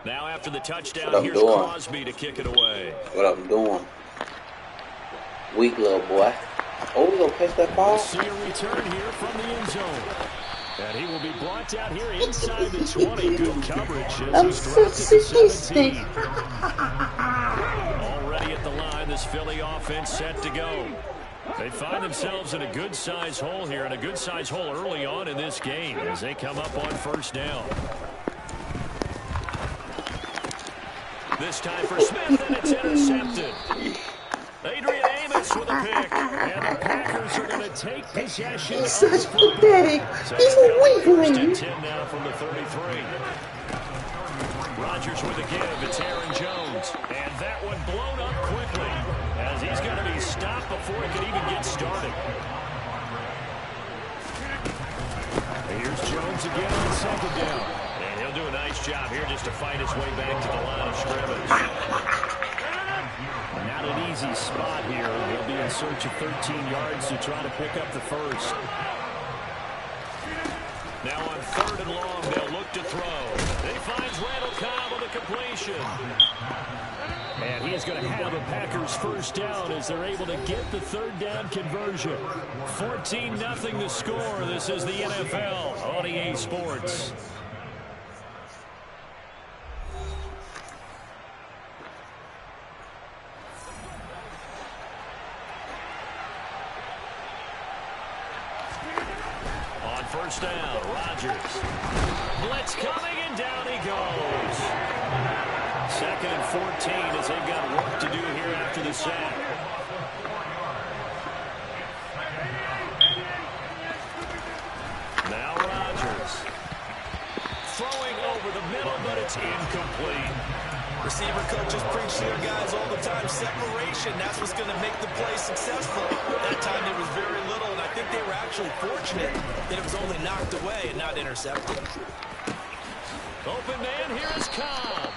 Now after the touchdown, here's Crosby to kick it away. What I'm doing. Weak little boy. Oh, we're going to catch that ball? We'll see a return here from the end zone. And he will be brought down here inside the 20. Good coverage as he's dropped it to 17. Already at the line, this Philly offense set to go. They find themselves in a good-sized hole here, and a good-sized hole early on in this game as they come up on first down. This time for Smith, and it's intercepted. Adrian Amos with a pick, and the Packers are going to take possession. He's such pathetic. He's a weakling. 10 now from the 33. Rodgers with a give. It's Aaron Jones, and that one blown up quickly as he's going to be stopped before he can even get started. Here's Jones again on second down, and he'll do a nice job here just to fight his way back to the line of scrimmage. Not an easy spot here. He'll be in search of 13 yards to try to pick up the first. Now on third and long, they'll look to throw. They find Randall Cobb on the completion. And he is going to have a Packers first down as they're able to get the third down conversion. 14-0 the score. This is the NFL on EA Sports. First down, Rodgers. Blitz coming, and down he goes. Second and 14 as they've got work to do here after the sack. Now Rodgers. Throwing over the middle, but it's incomplete. Receiver coaches preach to their guys all the time. Separation, that's what's going to make the play successful. That time there was very little, and I think they were actually fortunate that it was only knocked away and not intercepted. Open man, here is Cobb.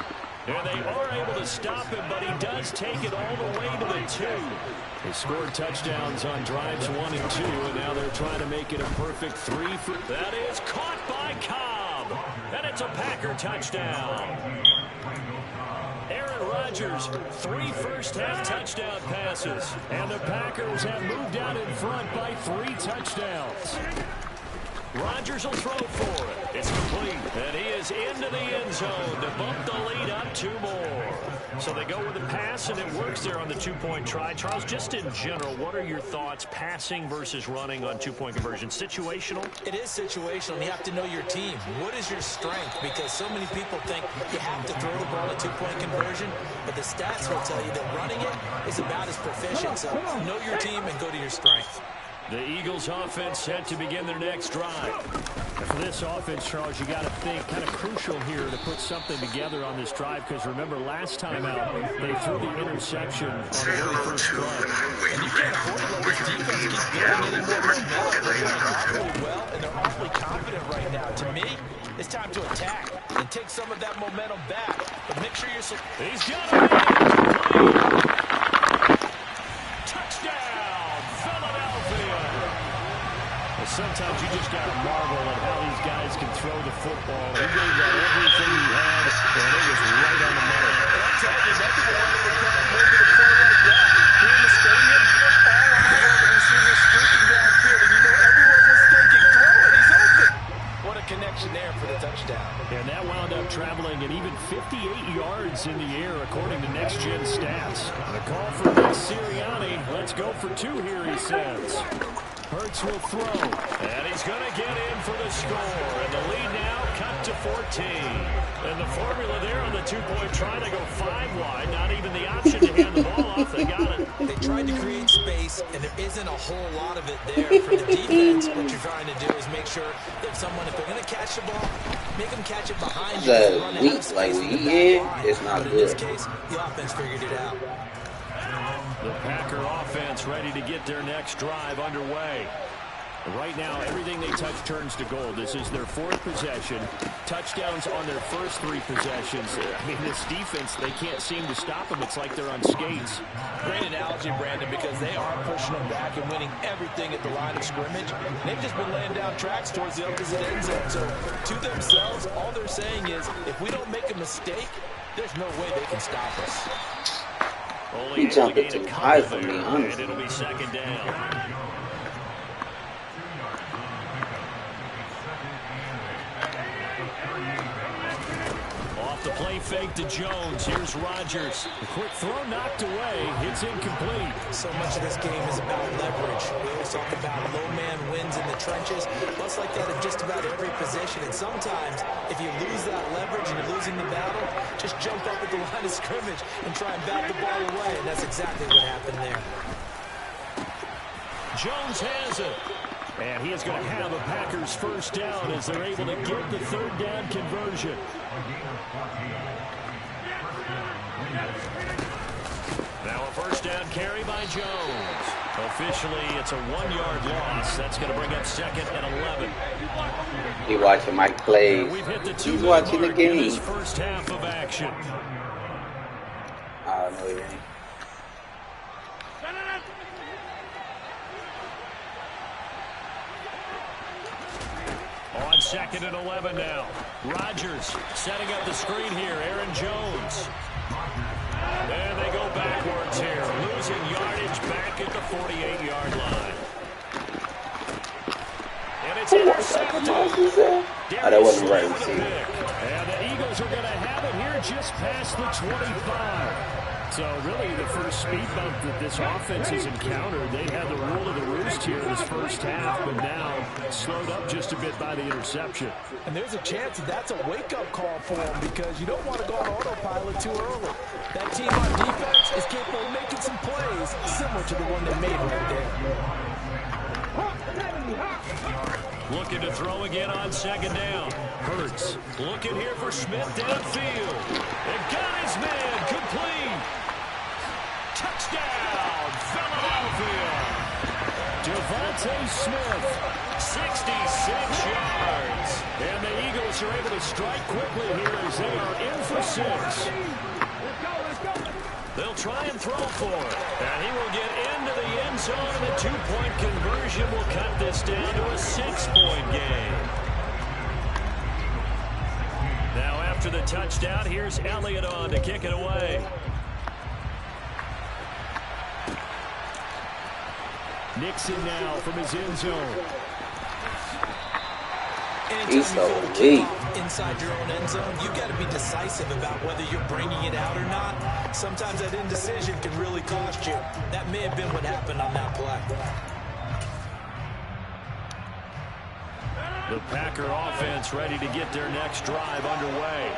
And they are able to stop him, but he does take it all the way to the 2. They scored touchdowns on drives 1 and 2, and now they're trying to make it a perfect 3. That is caught by Cobb. And it's a Packer touchdown. Aaron Rodgers, 3 first-half touchdown passes. And the Packers have moved out in front by 3 touchdowns. Rodgers will throw for it. It's complete. And he is into the end zone to bump the lead up 2 more. So they go with the pass, and it works there on the 2-point try. Charles, just in general, what are your thoughts passing versus running on 2-point conversion? Situational? It is situational. You have to know your team. What is your strength? Because so many people think you have to throw the ball at 2-point conversion, but the stats will tell you that running it is about as proficient. So know your team and go to your strength. The Eagles offense set to begin their next drive. And for this offense, Charles, you got to think kind of crucial here to put something together on this drive, because remember last time out they threw the interception on the very first play. And you can't afford to let this defense keep building any more momentum. They're playing awfully well, and they're awfully confident right now. To me, it's time to attack and take some of that momentum back. But make sure you're... He's got it. Touchdown, Philadelphia. Sometimes you just got to marvel at how these guys can throw the football. He gave that everything he had, and it was right on the money. And I'm telling you, nothing will ever become more than a play like that. Here in the stadium, all eyes on the receiver streaking downfield, and you know everyone was thinking, throw it, he's open. What a connection there for the touchdown. And that wound up traveling an even 58 yards in the air, according to Next Gen Stats. The call for Nick Sirianni. Let's go for 2 here, he says. Hurts will throw, and he's going to get in for the score. And the lead now cut to 14. And the formula there on the 2-point try to go 5 wide. Not even the option to hand the ball off. They got it. They tried to create space, and there isn't a whole lot of it there. For the defense, what you're trying to do is make sure that someone, if they're going to catch the ball, make them catch it behind you. The weeks like we in, it's not but good. In this case, the offense figured it out. The Packer offense ready to get their next drive underway. Right now, everything they touch turns to gold. This is their 4th possession. touchdowns on their first 3 possessions. I mean, this defense, they can't seem to stop them. It's like they're on skates. Great analogy, Brandon, because they are pushing them back and winning everything at the line of scrimmage. They've just been laying down tracks towards the opposite end zone. So to themselves, all they're saying is, if we don't make a mistake, there's no way they can stop us. He jumped it too high for me, honestly. And it'll be second down. Off the play fake to Jones. Here's Rodgers. The quick throw knocked away. It's incomplete. So much of this game is about leverage. We always talk about low man wins in the trenches. Well, it's like that in just about every position. And sometimes, if you lose that leverage and you're losing the battle, just jump up at the line of scrimmage and try and bat the ball away. And that's exactly what happened there. Jones has it. And he is going to have a Packers first down as they're able to get the third down conversion. Now a first down carry by Jones. Officially, it's a 1-yard loss. That's going to bring up second and 11. He watching Mike plays. He's watching the game. First half of action. I don't know he ain't. On second and 11 now. Rodgers setting up the screen here. Aaron Jones. And they go backwards here. Losing yardage back at the 48-yard line. And it's intercepted. Oh, that wasn't right receiver. And the Eagles are going to have it here just past the 25. So really the first speed bump that this offense has encountered, they had the rule of the roost here in this first half, but now slowed up just a bit by the interception. And there's a chance that that's a wake-up call for them because you don't want to go on autopilot too early. That team on defense is capable of making some plays similar to the one they made right there. Looking to throw again on second down. Hurts looking here for Smith downfield. And got his man complete. Touchdown, Philadelphia. Devontae Smith, 66 yards. And the Eagles are able to strike quickly here as they are in for 6. They'll try and throw for it. And he will get into the end zone, and the 2-point conversion will cut this down to a 6-point game. Now after the touchdown, here's Elliott on to kick it away. Nixon now from his end zone. He's so weak. Inside your own end zone, you got to be decisive about whether you're bringing it out or not. Sometimes that indecision can really cost you. That may have been what happened on that play. The Packer offense ready to get their next drive underway.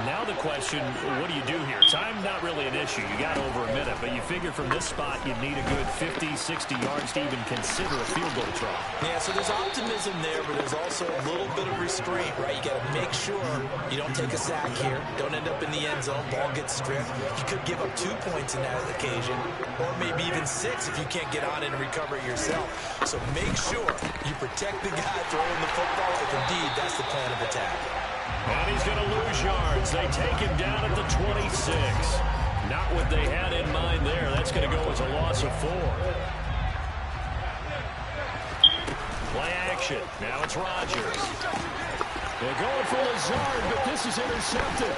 Now the question, what do you do here? Time not really an issue. You got over a minute, but you figure from this spot you'd need a good 50, 60 yards to even consider a field goal try. Yeah, so there's optimism there, but there's also a little bit of restraint, right? You got to make sure you don't take a sack here. Don't end up in the end zone. Ball gets stripped. You could give up 2 points in that occasion, or maybe even 6 if you can't get on it and recover it yourself. So make sure you protect the guy throwing the football if indeed that's the plan of attack. And he's going to lose yards. They take him down at the 26. Not what they had in mind there. That's going to go as a loss of 4. Play action. Now it's Rodgers. They're going for Lazard, but this is intercepted.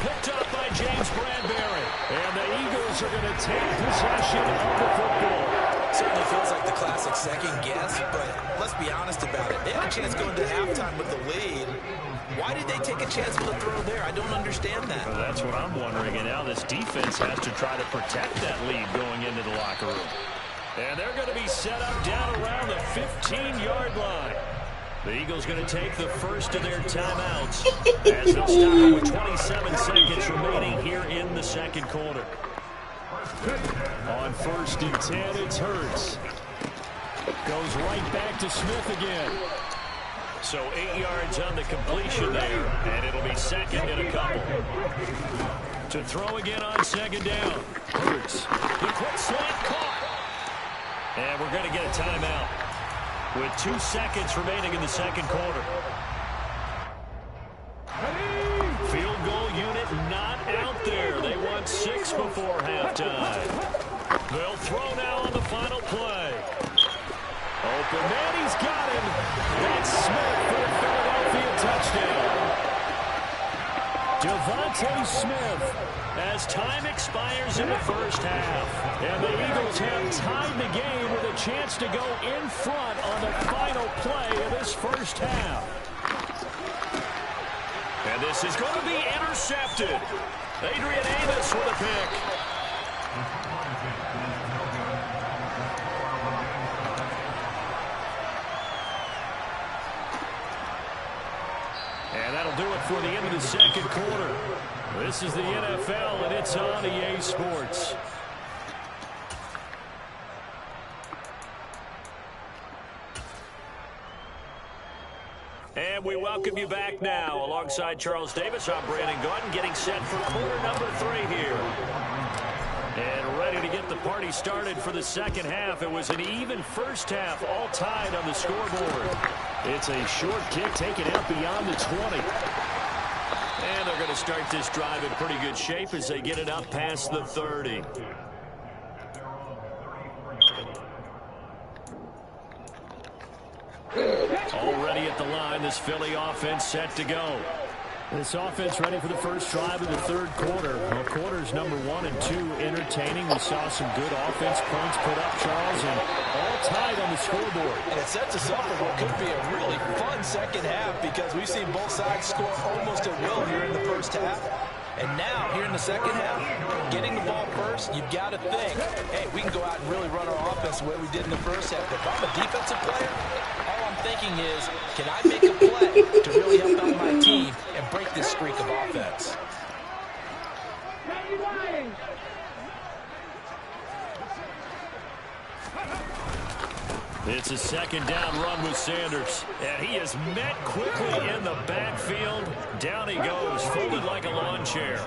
Picked up by James Bradbury. And the Eagles are going to take possession of the football. Certainly feels like the classic second guess, but let's be honest about it. They had a chance going to halftime with the lead. Why did they take a chance with a throw there? I don't understand that. Well, that's what I'm wondering. And now this defense has to try to protect that lead going into the locker room. And they're going to be set up down around the 15-yard line. The Eagles going to take the first of their timeouts as they'll stop with 27 seconds remaining here in the second quarter. On 1st and 10, it's Hurts. Goes right back to Smith again. So 8 yards on the completion there, and it'll be second and a couple. To throw again on second down. Hurts. The quick slant caught. And we're going to get a timeout with 2 seconds remaining in the second quarter. 6 before halftime. They'll throw now on the final play. Open man, he's got him. That's Smith for the Philadelphia touchdown. Devontae Smith as time expires in the first half. And the Eagles have tied the game with a chance to go in front on the final play of this first half. And this is going to be intercepted. Adrian Amos with a pick. And that'll do it for the end of the second quarter. This is the NFL, and it's on EA Sports. And we welcome you back now. Alongside Charles Davis, I'm Brandon Gaudin, getting set for quarter number 3 here. And ready to get the party started for the second half. It was an even first half, all tied on the scoreboard. It's a short kick taken out beyond the 20. And they're going to start this drive in pretty good shape as they get it up past the 30. Already at the line, this Philly offense set to go. This offense ready for the first drive of the third quarter. Well, quarters number 1 and 2 entertaining. We saw some good offense points put up, Charles, and all tied on the scoreboard. And it sets us up for what could be a really fun second half because we've seen both sides score almost at will here in the first half. And now, here in the second half, getting the ball first, you've got to think, hey, we can go out and really run our offense the way we did in the first half. But if I'm a defensive player, all I'm thinking is, can I make a play to really help out my team and break this streak of offense? It's a second down run with Sanders. And he is met quickly in the backfield. Down he goes, folded like a lawn chair.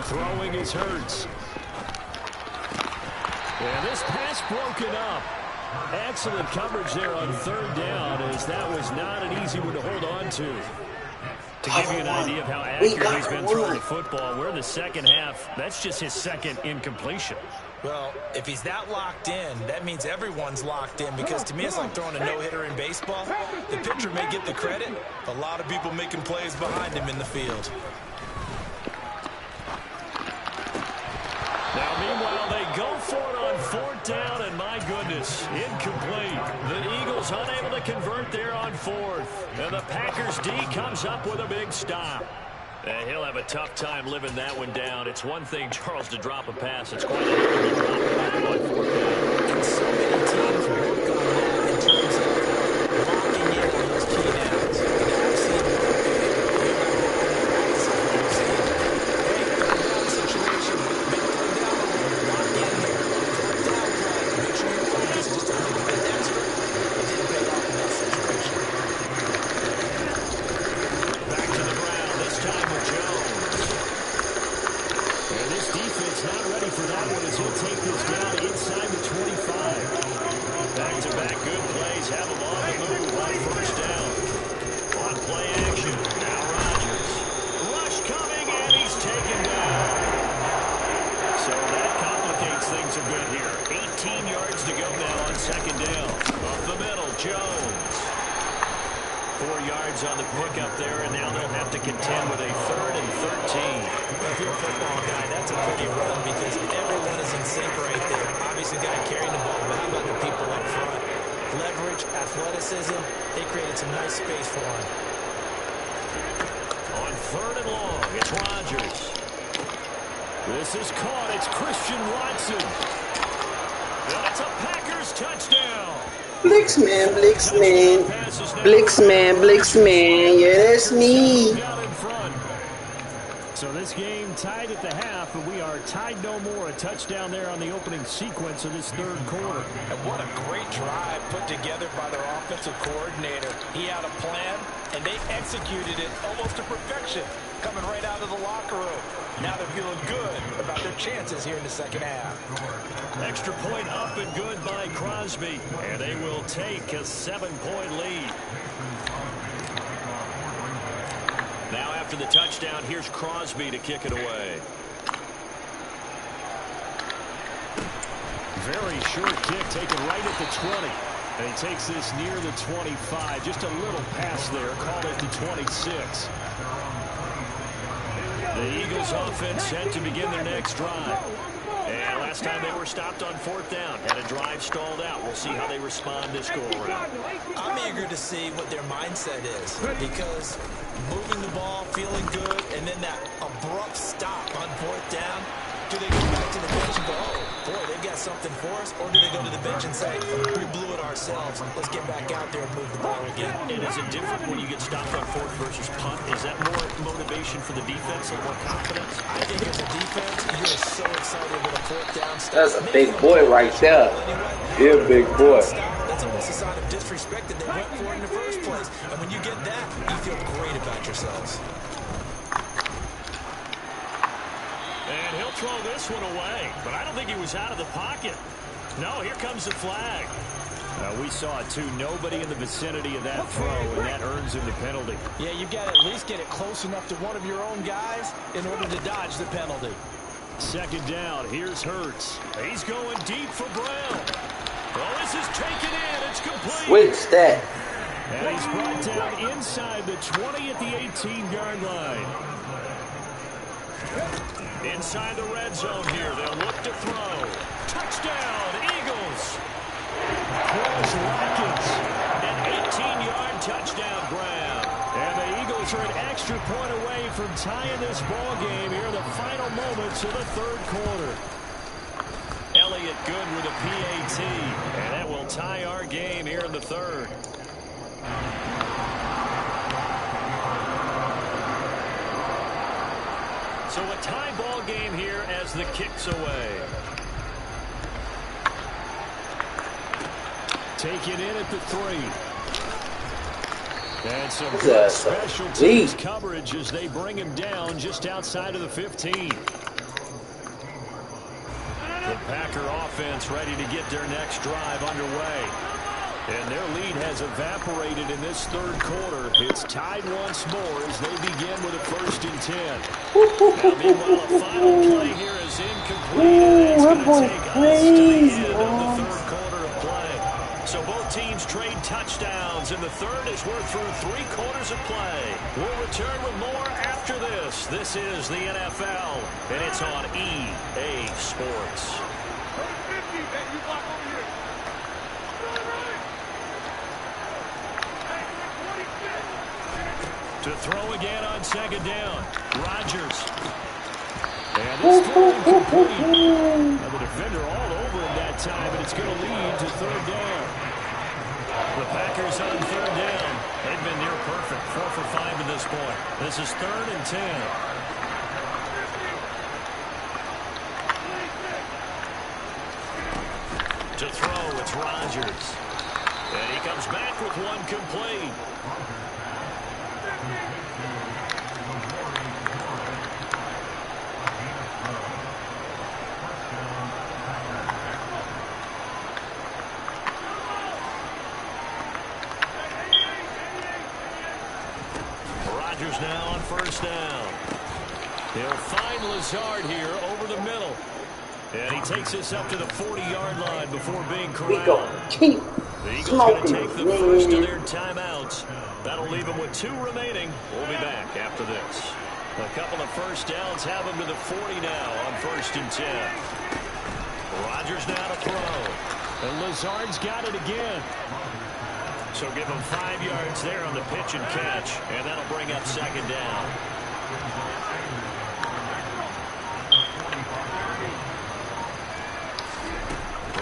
Throwing is Hurts. And this pass broken up. Excellent coverage there on third down, as that was not an easy one to hold on to. To give you an idea of how accurate he's been throwing the football, we're in the second half. That's just his second incompletion. Well, if he's that locked in, that means everyone's locked in, because to me it's like throwing a no-hitter in baseball. The pitcher may get the credit. A lot of people making plays behind him in the field. Now, meanwhile, they go for it on fourth down, and my goodness, incomplete. The Eagles unable to convert there on fourth. And the Packers D comes up with a big stop. He'll have a tough time living that one down. It's one thing, Charles, to drop a pass. It's quite another to drop it back on fourth down. And so many teams work on that in terms of locking in on those key downs. And I've seen it work. Situation, make third down, lock in there. Third down play. Make sure your play is just a little bit extra. It didn't pay off in that situation. Back to the ground, this time with Jones. And this defense not ready for that one, as he'll take this down inside the 25. Back-to-back good plays have him on the move on first down. On play action, now Rodgers. Rush coming, and he's taken down. So that complicates things a bit here. 18 yards to go now on second down. Up the middle, Jones. 4 yards on the pickup there, and now they'll have to contend with a 3rd and 13. Well, if you're a football guy, that's a pretty run because everyone is in sync right there. Obviously, the guy carrying the ball, but how about the people up front? Leverage, athleticism, they created some nice space for him. On 3rd and long, it's Rodgers. This is caught. It's Christian Watson. That's a Packers touchdown. Blitzman, Blitzman, Blitzman, Blitzman, yeah, that's me. So this game tied at the half, but we are tied no more. A touchdown there on the opening sequence of this third quarter. And what a great drive put together by their offensive coordinator. He had a plan, and they executed it almost to perfection, coming right out of the locker room. Now they're feeling good about their chances here in the second half. Extra point up and good by Crosby, and they will take a 7-point lead. Now after the touchdown, here's Crosby to kick it away. Very short kick taken right at the 20. And he takes this near the 25. Just a little pass there. Call it the 26. The Eagles offense set to begin their next drive. And last time they were stopped on 4th down. Had a drive stalled out. We'll see how they respond this go-around. I'm eager to see what their mindset is, because moving the ball, feeling good, and then that abrupt stop on 4th down, do they go back to the bench and go, oh, boy, they've got something for us? Or do they go to the bench and say, we blew it ourselves, let's get back out there and move the ball again? And is it different when you get stopped on 4th versus punt? Is that more motivation for the defense and more confidence? I think as a defense, you're so excited with a 4th down stop. That's a big boy right there. Yeah, big boy. That's almost a sign of disrespect that they went for it in the first place. And when you get that, you feel great about yourselves. And he'll throw this one away, but I don't think he was out of the pocket. No, here comes the flag. We saw it too. Nobody in the vicinity of that throw, and that earns him the penalty. Yeah, you've got to at least get it close enough to one of your own guys in order to dodge the penalty. 2nd down, here's Hurts. He's going deep for Brown. Oh, this is taken in. It's complete. Switch that. And he's brought down inside the 20 at the 18-yard line. Inside the red zone here. They'll look to throw. Touchdown, Eagles. Chris Watkins. An 18-yard touchdown grab. And the Eagles are an extra point away from tying this ball game here in the final moments of the 3rd quarter. Elliott good with a PAT. And that will tie our game here in the 3rd. So a tie ball game here as the kick's away. Taken in at the 3. And some good special teams coverage as they bring him down just outside of the 15. The Packer offense ready to get their next drive underway. And their lead has evaporated in this 3rd quarter. It's tied once more as they begin with a 1st and 10. Now, meanwhile, a final play here is incomplete. And it's going to take us to the end of the 3rd quarter of play. So both teams trade touchdowns, and the 3rd as we're through 3 quarters of play. We'll return with more after this. This is the NFL, and it's on EA Sports. To throw again on 2nd down. Rodgers. And this throw incomplete. Now the defender all over him that time, and it's going to lead to 3rd down. The Packers on 3rd down. They've been near perfect. 4 for 5 at this point. This is 3rd and 10. To throw, it's Rodgers. And he comes back with one complete. Rodgers now on 1st down. He'll find Lazard here over the middle. And he takes this up to the 40-yard line before being corralled. The Eagles going to take the first of their timeouts. That'll leave them with 2 remaining. We'll be back after this. A couple of 1st downs have them to the 40 now on 1st and 10. Rodgers now to throw. And Lazard's got it again. So give him 5 yards there on the pitch and catch. And that'll bring up 2nd down.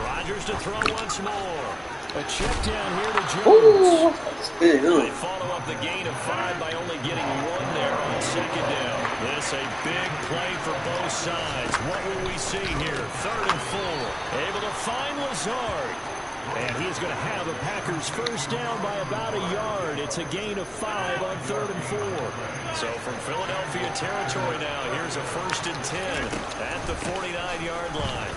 Rodgers to throw once more. A check down here to Jones. They follow up the gain of 5 by only getting 1 there on 2nd down. This a big play for both sides. What will we see here? 3rd and 4. Able to find Lazard. And he's going to have the Packers 1st down by about 1 yard. It's a gain of 5 on 3rd and 4. So from Philadelphia territory now, here's a 1st and 10 at the 49-yard line.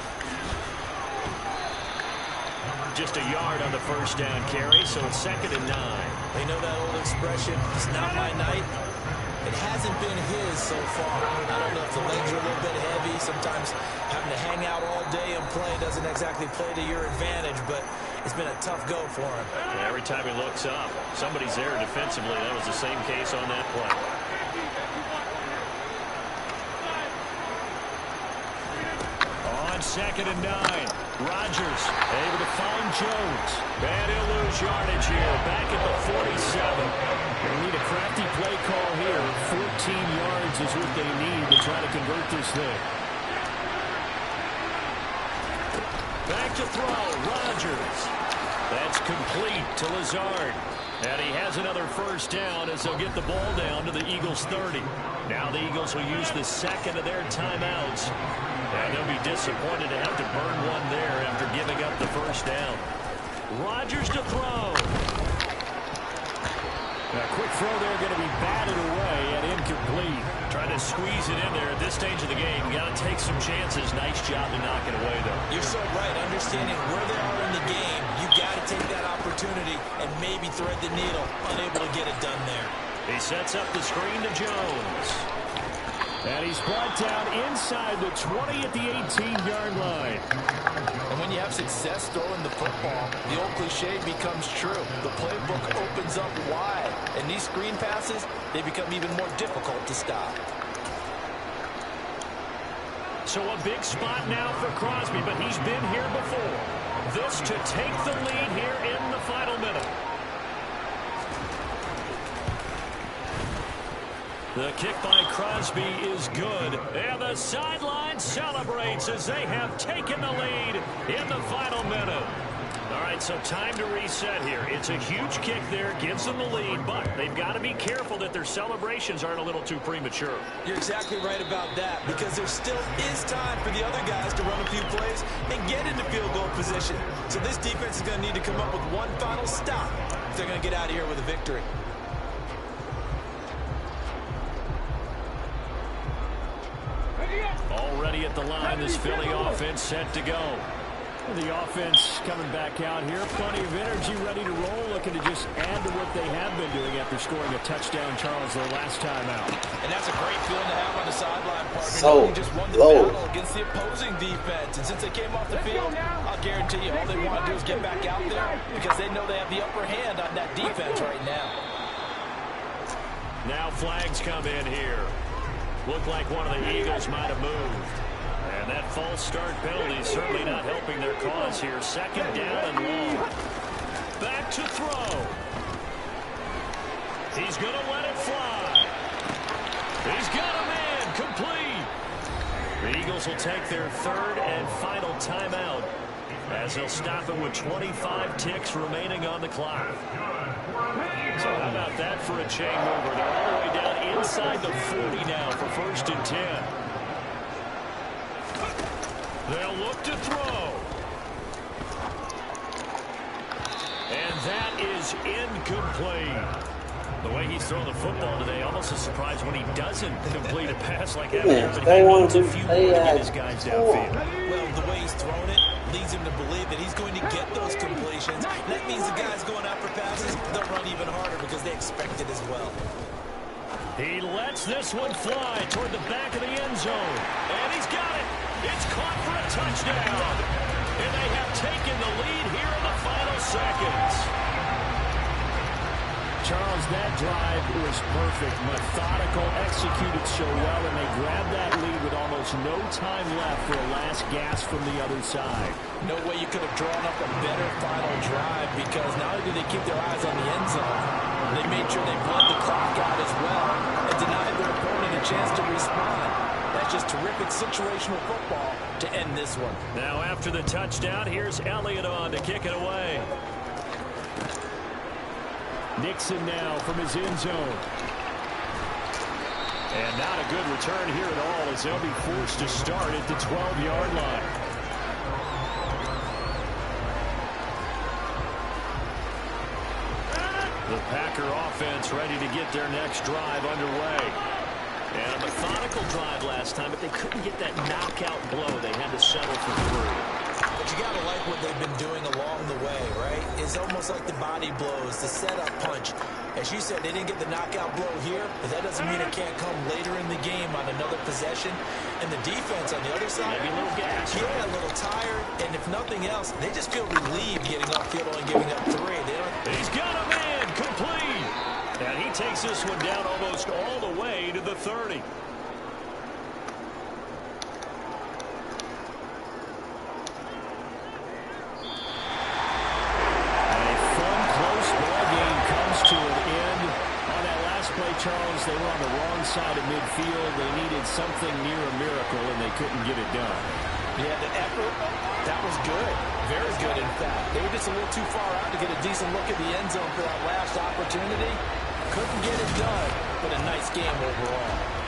Just 1 yard on the 1st down carry, so it's 2nd and 9. They know that old expression, it's not my night. It hasn't been his so far. I don't know if the legs are a little bit heavy. Sometimes having to hang out all day and play doesn't exactly play to your advantage, but it's been a tough go for him. Yeah, every time he looks up, somebody's there defensively. That was the same case on that play. On 2nd and 9, Rodgers able to find Jones. And he'll lose yardage here, back at the 47. They need a crafty play call here. 14 yards is what they need to try to convert this thing. Back to throw, Rodgers. That's complete to Lazard. And he has another first down as they'll get the ball down to the Eagles' 30. Now the Eagles will use the second of their timeouts. And they'll be disappointed to have to burn one there after giving up the first down. Rodgers to throw. A quick throw there going to be batted away and incomplete. Trying to squeeze it in there at this stage of the game. Got to take some chances. Nice job to knock it away, though. You're so right. Understanding where they are in the game, you got to take that opportunity and maybe thread the needle. Unable to get it done there. He sets up the screen to Jones. And he's brought down inside the 20 at the 18-yard line. And when you have success throwing the football, the old cliche becomes true. The playbook opens up wide. And these screen passes, they become even more difficult to stop. So a big spot now for Crosby, but he's been here before. This to take the lead here in the final minute. The kick by Crosby is good. And the sideline celebrates as they have taken the lead in the final minute. All right, so time to reset here. It's a huge kick there, gives them the lead, but they've got to be careful that their celebrations aren't a little too premature. You're exactly right about that, because there still is time for the other guys to run a few plays and get into field goal position. So this defense is going to need to come up with one final stop if they're going to get out of here with a victory. Already at the line, this Philly offense set to go. The offense coming back out here. Plenty of energy, ready to roll, looking to just add to what they have been doing after scoring a touchdown, Charles, their last time out. And that's a great feeling to have on the sideline, partner. So They just won the low. battle against the opposing defense. And since they came off the field, I'll guarantee you all they want to do is get back out there because they know they have the upper hand on that defense right now. Now flags come in here. Looked like one of the Eagles might have moved. And that false start penalty is certainly not helping their cause here. 2nd down and long. Back to throw. He's going to let it fly. He's got a man complete. The Eagles will take their 3rd and final timeout as they'll stop it with 25 ticks remaining on the clock. So how about that for a chain mover? They're all the way down inside the 40 now for 1st and 10. They'll look to throw. And that is incomplete. The way he's thrown the football today, almost a surprise when he doesn't complete a pass like that. They want He to needs a few more to get his guys downfield. Well, the way he's thrown it leads him to believe that he's going to get those completions. That means the guys going after passes, they'll run even harder because they expect it as well. He lets this one fly toward the back of the end zone. And he's got it. It's caught for a touchdown. And they have taken the lead here in the final seconds. Charles, that drive was perfect. Methodical, executed so well, and they grabbed that lead with almost no time left for a last gasp from the other side. No way you could have drawn up a better final drive because not only did they keep their eyes on the end zone, they made sure they bled the clock out as well and denied their opponent a chance to respond. That's just terrific situational football to end this one. Now after the touchdown, here's Elliott on to kick it away. Nixon now from his end zone. And not a good return here at all as they'll be forced to start at the 12-yard line. The Packer offense ready to get their next drive underway. And a methodical drive last time, but they couldn't get that knockout blow. They had to settle for 3. But you got to like what they've been doing along the way, right? It's almost like the body blows, the setup punch. As you said, they didn't get the knockout blow here, but that doesn't mean it can't come later in the game on another possession. And the defense on the other side, maybe a little gas. Yeah, a little tired. And if nothing else, they just feel relieved getting upfield and giving up 3. He's got a man complete. And he takes this one down almost all the way to the 30. Charles, they were on the wrong side of midfield. They needed something near a miracle, and they couldn't get it done. Yeah, the effort, that was good. Very good, in fact. They were just a little too far out to get a decent look at the end zone for that last opportunity. Couldn't get it done, but a nice game overall.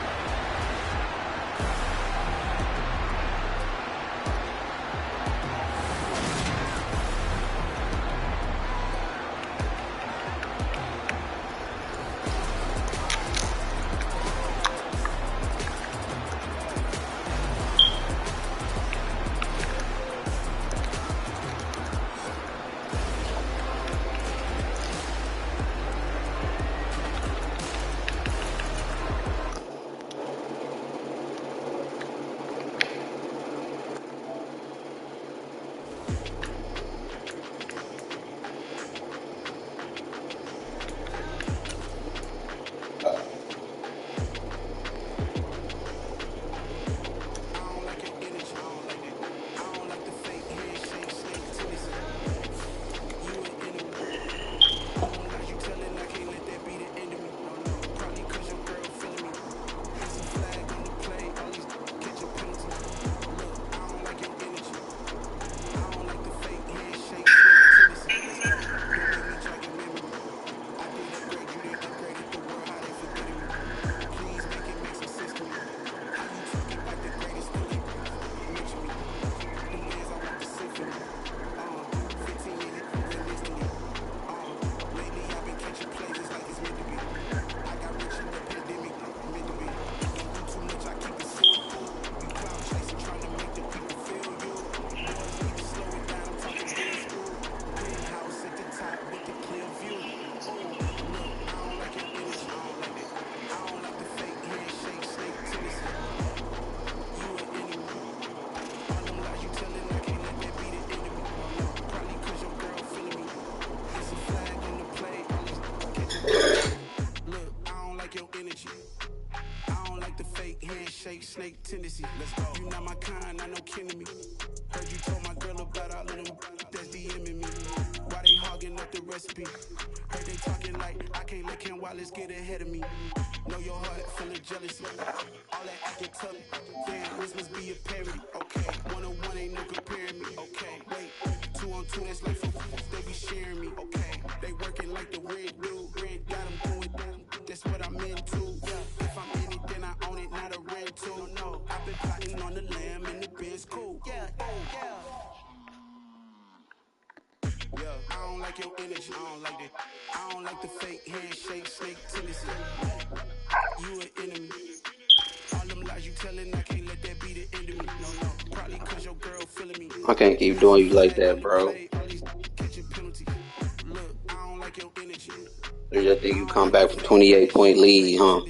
Snake tendency. Let's go. You not my kind, I know kidding me. Heard you told my girl about all of them that's DMing me. Why they hogging up the recipe? Heard they talking like I can't let Ken Wallace get ahead of me. Know your heart full of jealousy. All that acting tough. Damn, this must be a parody. Okay, 1-on-1 ain't no comparing me. Okay, wait, 2-on-2 that's like they be sharing me. Okay, they working like the red dude. Red got them doing that. That's what I'm into. Yeah, if I'm in it, then I own it, not a rental. No, I've been plotting on the lamb and the Benz cool. Yeah, yeah. Yeah, I don't like your energy. I don't like that. I don't like the fake handshake, snake tendency. You an enemy. All them lies you telling, I can't let that be the end of me. No, probably cause your girl feeling me. I can't keep doing you like that, bro. Look, I don't like your energy. I just think you come back from 28-point lead, huh?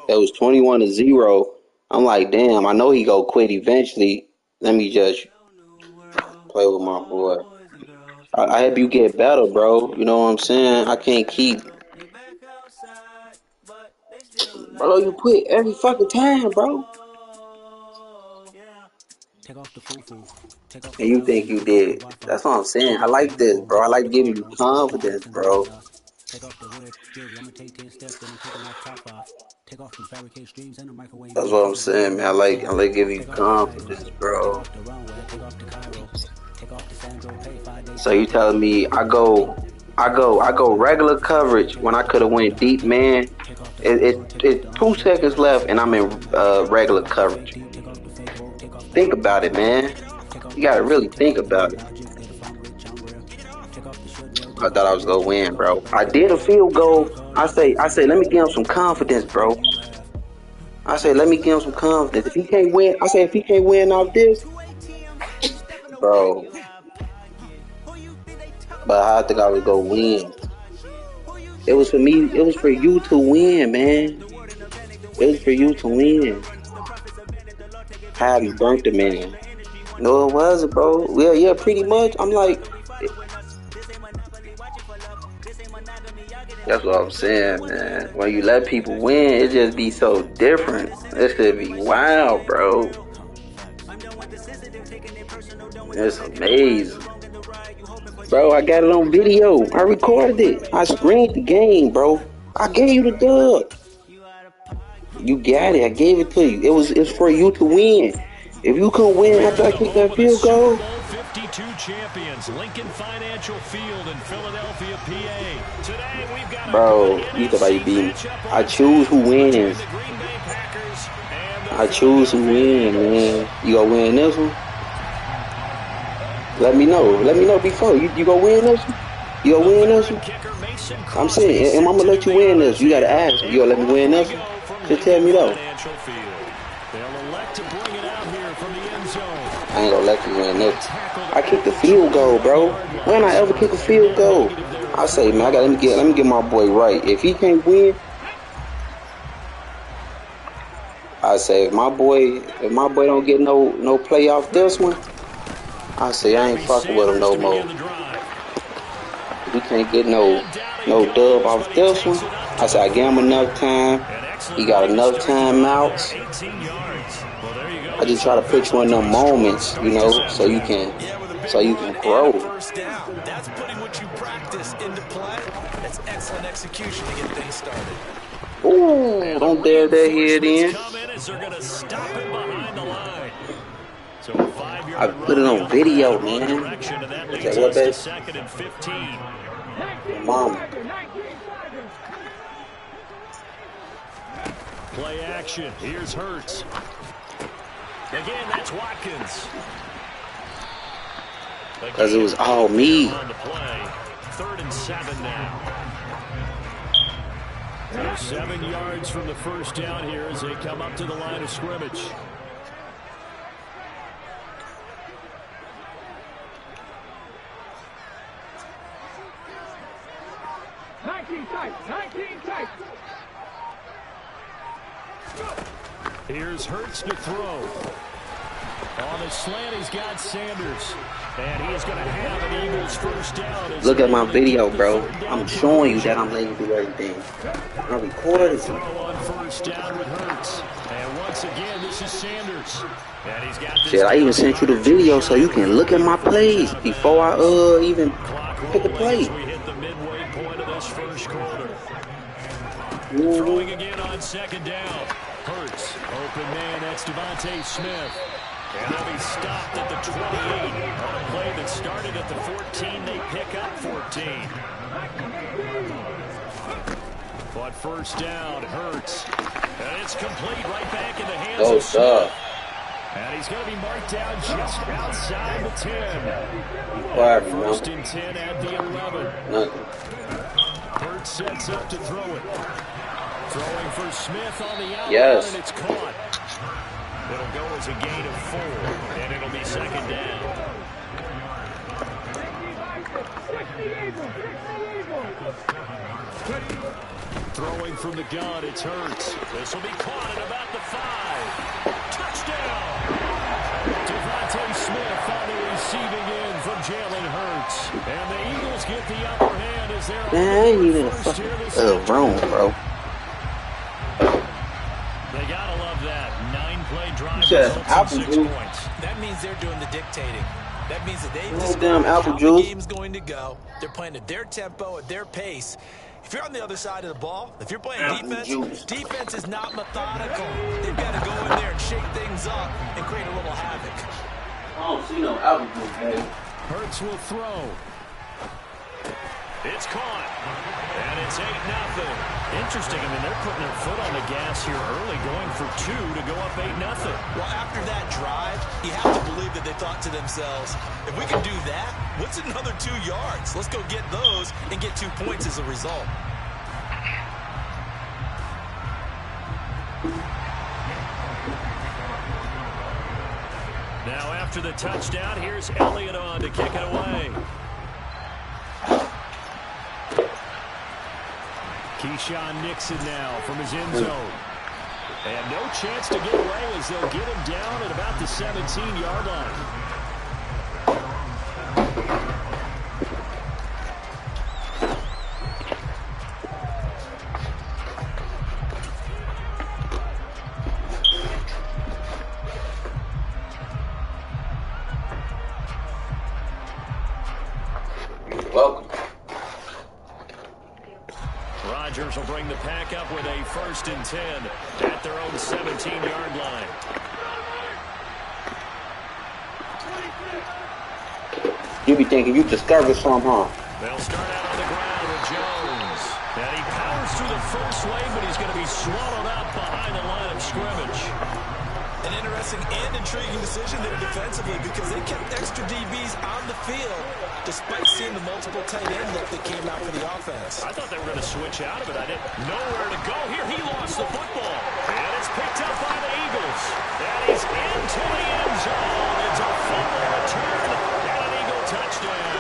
That was 21-0. I'm like, damn, I know he go quit eventually. Let me just play with my boy. I hope you get better, bro. You know what I'm saying? I can't keep. Bro, you quit every fucking time, bro. And you think you did. That's what I'm saying. I like this, bro. I like giving you confidence, bro. That's what I'm saying, man. I like giving you confidence, bro. So you telling me I go regular coverage when I could have went deep, man. It's 2 seconds left and I'm in regular coverage. Think about it, man. You gotta really think about it. I thought I was gonna win, bro. I did a field goal. I say, let me give him some confidence, bro. I say, let me give him some confidence. If he can't win, if he can't win off this, bro. But I think I was gonna win. It was for me. It was for you to win, man. It was for you to win. Have you burnt the man? No, it wasn't, bro. Well, yeah, pretty much. I'm like, that's what I'm saying, man. When you let people win, it just be so different. It should be wild, bro. It's amazing. Bro, I got it on video. I recorded it. I screened the game, bro. I gave you the dub. You got it. I gave it to you. It's for you to win. If you couldn't win after I kicked that field goal. Super Bowl 52 champions, Lincoln Financial Field in Philadelphia, PA. Today we've got bro, you thought you beat me. I choose who wins. I choose who wins, man. You gonna win this one? Let me know. Let me know before. You gonna win this one? You gonna win this one? I'm saying, and I'm gonna let you win this. You gotta ask. You gonna let me win this one? Just tell me though. I ain't gonna let you win this. I kicked the field goal, bro. When I ever kick a field goal? I say, man, let me get my boy right. If he can't win, I say if my boy don't get no play off this one, I say I ain't fucking with him no more. If he can't get no dub off this one, I say I give him enough time. He got enough timeouts. I just try to pitch one of them moments, you know, so you can grow. That's putting what you practice into play. That's excellent execution to get things started. Ooh, don't dare that head in. I put it on video, man. Okay, what that? Mama. Play action. Here's Hurts. Again, that's Watkins. Because it was all me. 3rd and 7 now. They're 7 yards from the first down here as they come up to the line of scrimmage. Here's Hurts to throw. On the slant, he's got Sanders. And he's going to have an Eagles first down. Look at my video, bro. I'm showing you that I'm letting you do everything. I recorded it. On first down with Hurts. And once again, this is Sanders. And he's got this. Shit, I even sent you the video so you can look at my plays before I even pick a play. We hit the midway point of this first quarter. Throwing again on second down. Hurts, open man, that's Devontae Smith. And they'll be stopped at the 28. On a play that started at the 14, they pick up 14. But first down, Hurts. And it's complete right back in the hands of Smith. And he's going to be marked down just outside the 10. First and 10 at the 11. Hurts sets up to throw it. Throwing for Smith on the outline, and it's caught. It'll go as a gain of 4, and it'll be second down. Throwing from the gun, it's Hurts. This will be caught at about the 5. Touchdown! Devontae Smith on the receiving end from Jalen Hurts. And the Eagles get the upper hand as they're man, you in a fucking wrong, bro. They gotta love that. 9-play drive. Apple juice. That means they're doing the dictating. That means that they've damn apple how juice. the game's going to go. They're playing at their tempo, at their pace. If you're on the other side of the ball, if you're playing defense is not methodical. They've got to go in there and shake things up and create a little havoc. I don't see no apple juice, man. Hurts will throw. It's caught. And it's 8-0. Interesting. I mean, they're putting their foot on the gas here early, going for 2 to go up 8-0. Well, after that drive, you have to believe that they thought to themselves, if we can do that, what's another 2 yards? Let's go get those and get 2 points as a result. Now, after the touchdown, here's Elliott on to kick it away. Keyshawn Nixon now from his end zone. And no chance to get away as they'll get him down at about the 17-yard line. Welcome. Rodgers will bring the pack up with a 1st and 10 at their own 17-yard line. You be thinking you discovered something, huh? They'll start out on the ground with Jones. And he powers through the first wave, but he's going to be swallowed up behind the line of scrimmage. An interesting and intriguing decision there defensively because they kept extra DBs on the field despite seeing the multiple tight end look that came out for the offense. I thought they were going to switch out of it. I didn't know where to go here. He lost the football. And it's picked up by the Eagles. And he's into the end zone. It's a fumble return and an Eagle touchdown.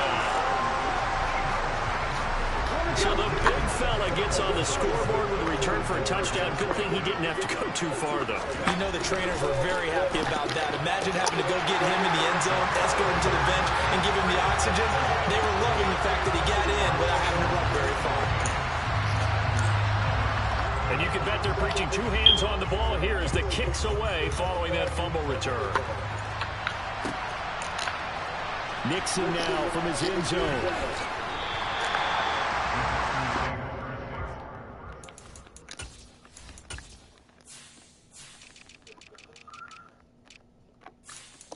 So the big fella gets on the scoreboard with a return for a touchdown. Good thing he didn't have to go too far, though. You know the trainers were very happy about that. Imagine having to go get him in the end zone, escort him to the bench, and give him the oxygen. They were loving the fact that he got in without having to run very far. And you can bet they're preaching 2 hands on the ball here as the kick's away following that fumble return. Nixon now from his end zone.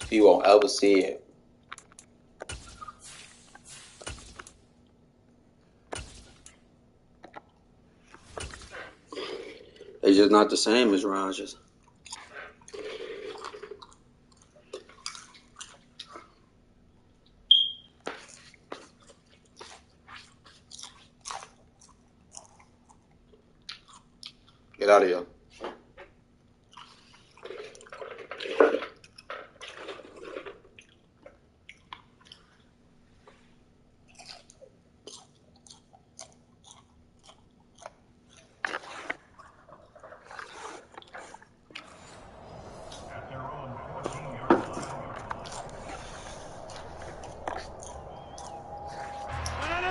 You won't ever see it. It's just not the same as Rodgers. Get out of here.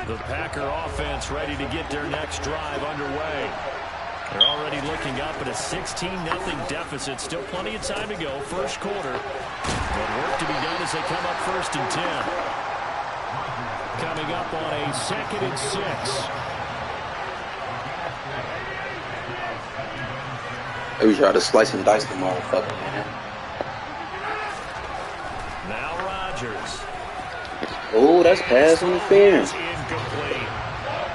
The Packer offense ready to get their next drive underway. They're already looking up at a 16-0 deficit. Still plenty of time to go. First quarter. But work to be done as they come up 1st and 10. Coming up on a 2nd and 6. Maybe try to slice and dice the motherfucker, man. Now Rodgers. Oh, that's pass interference. Incomplete.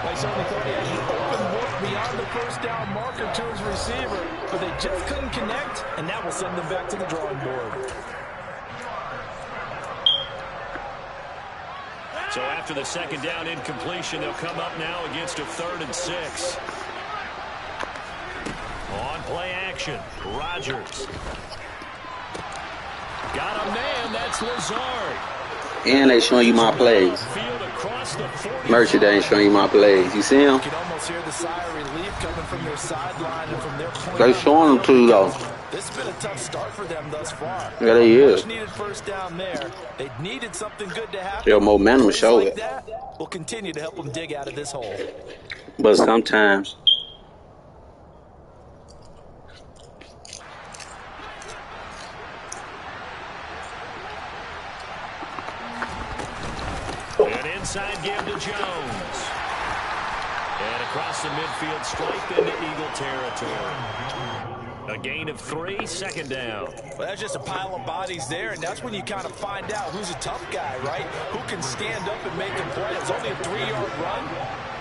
They certainly thought he had an open look beyond the first down marker to his receiver, but they just couldn't connect, and that will send them back to the drawing board. So after the 2nd down incompletion, they'll come up now against a 3rd and 6. On play action, Rodgers. Got a man, that's Lazard. And they showing you my plays. Merchant, they ain't showing you my plays. You see him? You can almost hear the sigh of relief coming from their sideline and from their point. They showing them to you, though. This has been a tough start for them thus far. Yeah, they is. Much needed first down there. They needed something good to happen. Your momentum show like it. that will continue to help them dig out of this hole. But sometimes An inside give to Jones. And across the midfield stripe into Eagle territory. A gain of 3, 2nd down. Well, that's just a pile of bodies there, and that's when you kind of find out who's a tough guy, right? Who can stand up and make a play. It's only a 3-yard run,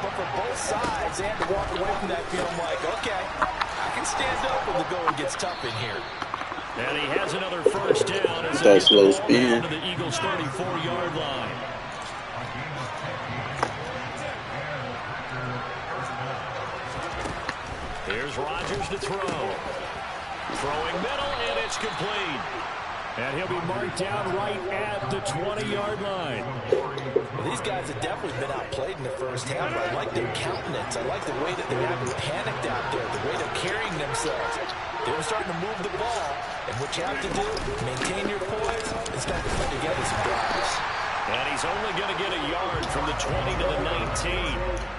but for both sides, they had to walk away from that feeling like, okay, I can stand up when the going gets tough in here. And he has another first down as that slow spin. to the Eagles' 34-yard line. Here's Rodgers to throw. Throwing middle, and it's complete. And he'll be marked down right at the 20-yard line. Well, these guys have definitely been outplayed in the first half. I like their countenance. I like the way that they haven't panicked out there, the way they're carrying themselves. They were starting to move the ball. And what you have to do, maintain your poise and start to put together some drives. And he's only going to get a yard from the 20 to the 19.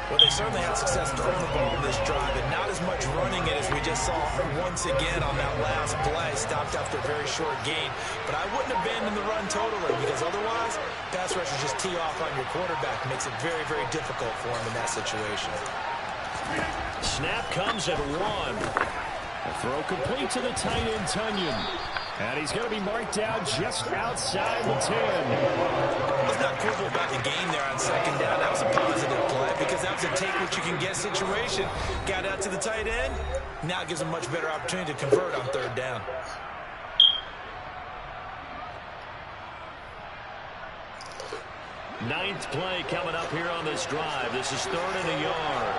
Well, they certainly had success throwing the ball in this drive, and not as much running it as we just saw once again on that last play. Stopped after a very short gain. But I wouldn't abandon the run totally, because otherwise, pass rushers just tee off on your quarterback. Makes it very, very difficult for him in that situation. Snap comes at 1. A throw complete to the tight end, Tonyan. And he's going to be marked out just outside the 10. What's not cool about the game there on second down? That was a positive play because that was a take-what-you-can-get situation. Got out to the tight end. Now it gives him a much better opportunity to convert on third down. Ninth play coming up here on this drive. This is 3rd and a yard.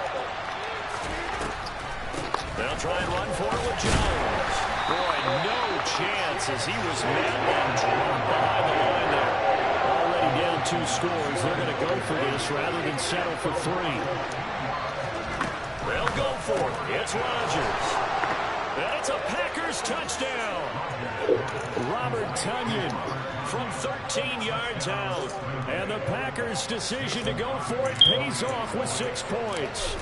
They'll try and run for it with Jones. Boy, no chance as he was met and dropped behind the line there. Already down 2 scores. They're going to go for this rather than settle for 3. They'll go for it. It's Rodgers. And it's a Packers touchdown. Robert Tonyan from 13 yards out. And the Packers' decision to go for it pays off with 6 points.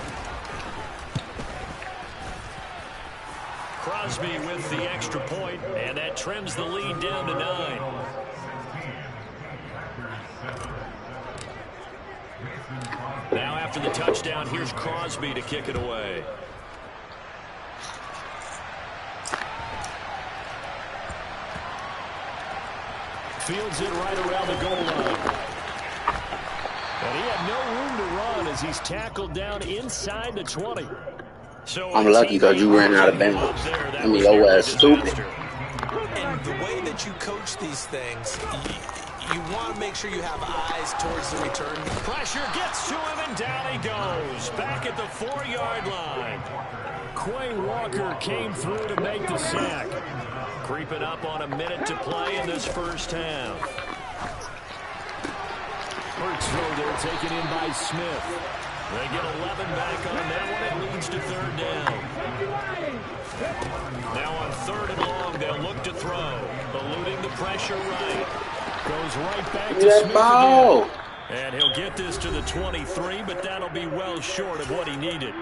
Crosby with the extra point, and that trims the lead down to 9. Now after the touchdown, here's Crosby to kick it away. Fields it right around the goal line. And he had no room to run as he's tackled down inside the 20. So I'm lucky because you ran out of bounds. I mean, your ass stupid. And the way that you coach these things, you want to make sure you have eyes towards the return. Pressure gets to him, and down he goes. Back at the 4-yard line. Quay Walker came through to make the sack. Creeping up on a minute to play in this first half. Hurts throw there, taken in by Smith. They get 11 back on that one. It leads to 3rd down. Now on 3rd and long, they'll look to throw. Eluding the pressure right. Goes right back to Smith again. And he'll get this to the 23, but that'll be well short of what he needed.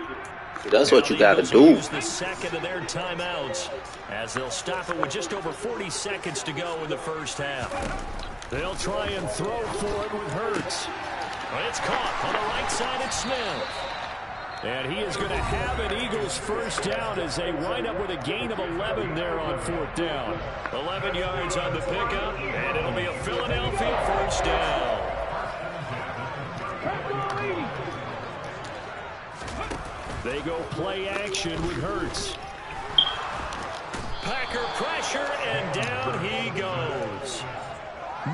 That's what you got to do. Use the second of their timeouts as they'll stop it with just over 40 seconds to go in the first half. They'll try and throw for it with Hurts. It's caught on the right side at Smith. And he is going to have an Eagles first down as they wind up with a gain of 11 there on 4th down. 11 yards on the pickup, and it'll be a Philadelphia first down. They go play action with Hurts. Packer pressure, and down he goes.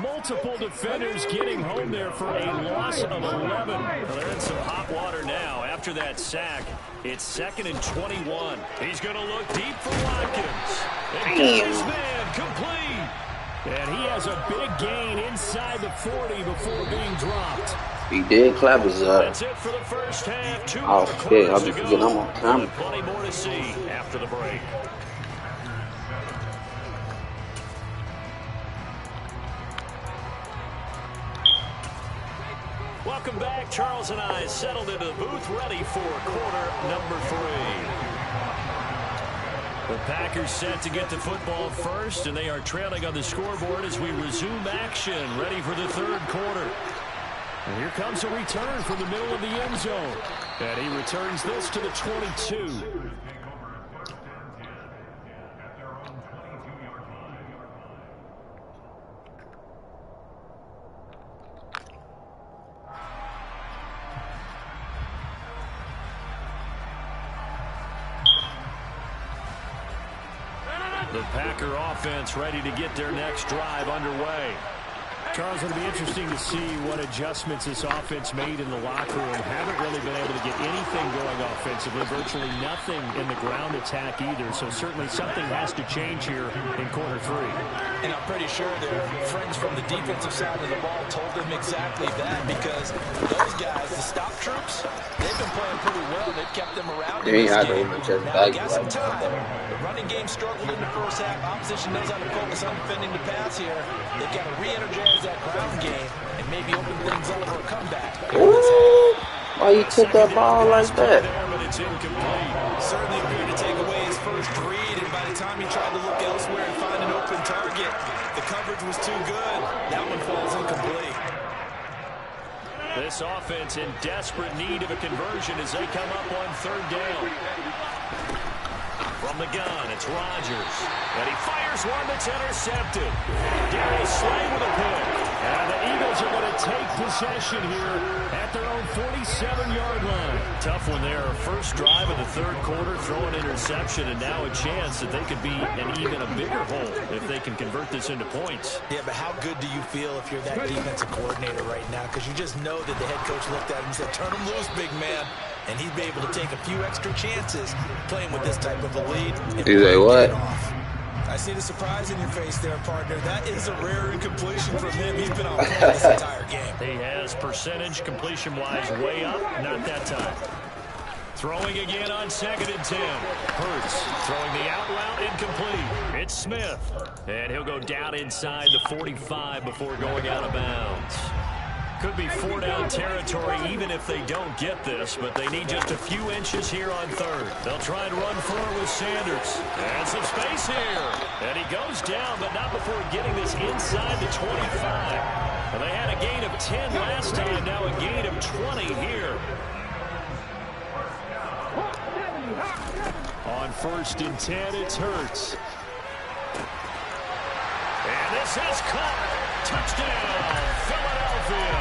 Multiple defenders getting home there for a loss of 11. Well, they're in some hot water now. After that sack, it's 2nd and 21. He's going to look deep for Watkins. And got his man complete. And he has a big gain inside the 40 before being dropped. He did clap his That's it for the first half. 2 Oh, shit. I'll be to forgetting go. I'm on camera. Plenty more to see after the break. Welcome back. Charles and I settled into the booth, ready for quarter number 3. The Packers set to get the football first, and they are trailing on the scoreboard as we resume action, ready for the 3rd quarter. And here comes a return from the middle of the end zone. And he returns this to the 22. The Packer offense ready to get their next drive underway. Charles, it'll be interesting to see what adjustments this offense made in the locker room. Haven't really been able to get anything going offensively. Virtually nothing in the ground attack either. So certainly something has to change here in quarter 3. And I'm pretty sure their friends from the defensive side of the ball told them exactly that, because those guys, the stop troops, they've been playing pretty well. They've kept them around in this game. Now they got some time. The running game struggled in the first half. Opposition knows how to focus on defending the pass here. They've got to re-energize that ground game and maybe open things up for a comeback. Ooh, why you took that ball like that? But it's incomplete. Certainly appeared to take away his first read, and by the time he tried to look elsewhere and find an open target, the coverage was too good. That one falls incomplete. This offense in desperate need of a conversion as they come up on 3rd down. From the gun, it's Rodgers. And he fires one that's intercepted. Darius Slay with a pick. And the Eagles are going to take possession here at their own 47-yard line. Tough one there. First drive of the 3rd quarter, throw an interception, and now a chance that they could be in even a bigger hole if they can convert this into points. Yeah, but how good do you feel if you're that defensive coordinator right now? Because you just know that the head coach looked at him and said, turn him loose, big man. And he'd be able to take a few extra chances playing with this type of a lead. You say what? I see the surprise in your face there, partner. That is a rare incompletion from him. He's been on point this entire game. He has percentage completion-wise way up. Not that time. Throwing again on 2nd and 10. Hurts throwing the out route incomplete. It's Smith. And he'll go down inside the 45 before going out of bounds. Could be 4-down territory even if they don't get this, but they need just a few inches here on 3rd. They'll try and run for it with Sanders. And some space here. And he goes down, but not before getting this inside the 25. Well, they had a gain of 10 last time, now a gain of 20 here. On 1st and 10, it's Hurts. And this is caught. Touchdown, Philadelphia.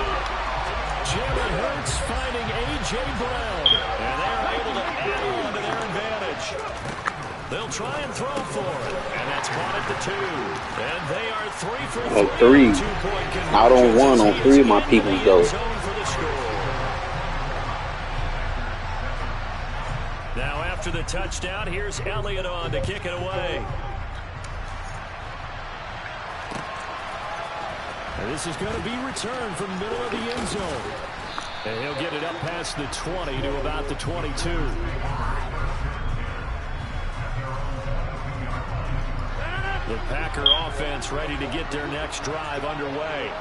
Jalen Hurts finding A.J. Brown. And they're able to add on to their advantage. They'll try and throw for it. And that's caught at the 2. And they are 3 for 3. On 3. Out on 1 on 3 of my people go. Now after the touchdown, here's Elliott on to kick it away. And this is going to be returned from the middle of the end zone. And he'll get it up past the 20 to about the 22. The Packer offense ready to get their next drive underway.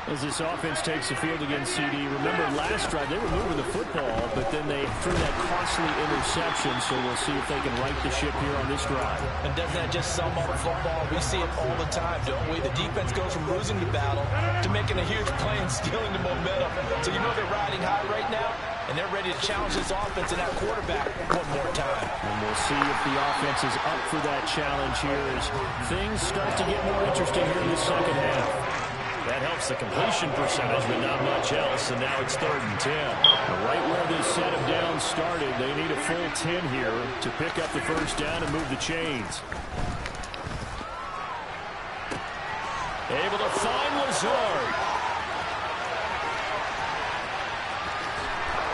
As this offense takes the field against CD, remember last drive they were moving the football, but then they threw that costly interception, so we'll see if they can right the ship here on this drive. And doesn't that just sum up football? We see it all the time, don't we? The defense goes from losing the battle to making a huge play and stealing the momentum. So you know they're riding high right now, and they're ready to challenge this offense and that quarterback one more time. And we'll see if the offense is up for that challenge here as things start to get more interesting here in the second half. That helps the completion percentage, but not much else, and now it's 3rd and 10. Right where this set of downs started, they need a full 10 here to pick up the first down and move the chains. Able to find Lazard.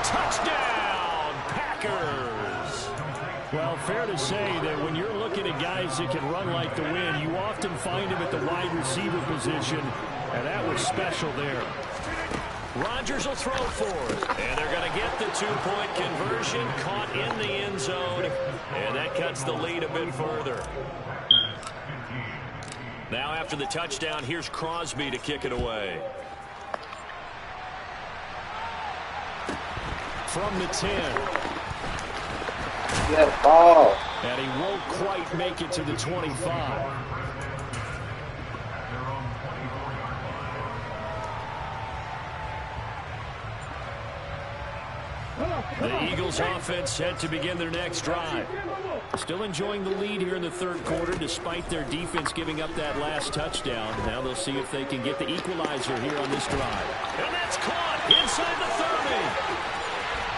Touchdown, Packers! Well, fair to say that when you're looking at guys that can run like the wind, you often find them at the wide receiver position. And that was special there. Rodgers will throw for it. And they're going to get the 2-point conversion. Caught in the end zone. And that cuts the lead a bit further. Now after the touchdown, here's Crosby to kick it away. From the 10. That ball. And he won't quite make it to the 25. The Eagles offense set to begin their next drive. Still enjoying the lead here in the 3rd quarter despite their defense giving up that last touchdown. Now they'll see if they can get the equalizer here on this drive. And that's caught inside the 30.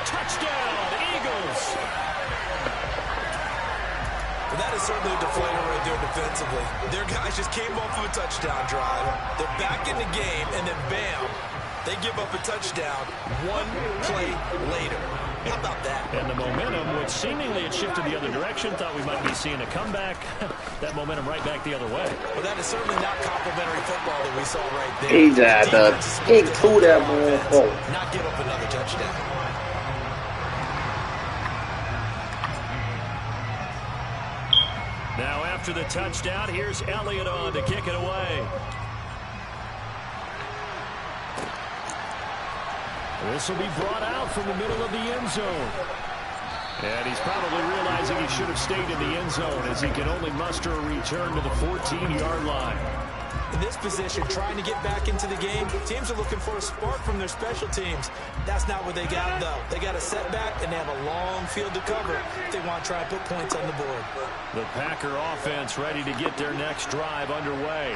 Touchdown, Eagles. Well, that is certainly a deflator right there defensively. Their guys just came off of a touchdown drive. They're back in the game, and then bam, they give up a touchdown one play later. How about that? And the momentum, which seemingly had shifted the other direction, thought we might be seeing a comeback. That momentum right back the other way. Well, that is certainly not complimentary football that we saw right there. He got the kick to that motherfucker. Not give up another touchdown. Now after the touchdown, here's Elliott on to kick it away. This will be brought out from the middle of the end zone. And he's probably realizing he should have stayed in the end zone as he can only muster a return to the 14-yard line. In this position, trying to get back into the game, teams are looking for a spark from their special teams. That's not what they got, though. They got a setback, and they have a long field to cover if they want to try and put points on the board. The Packer offense ready to get their next drive underway.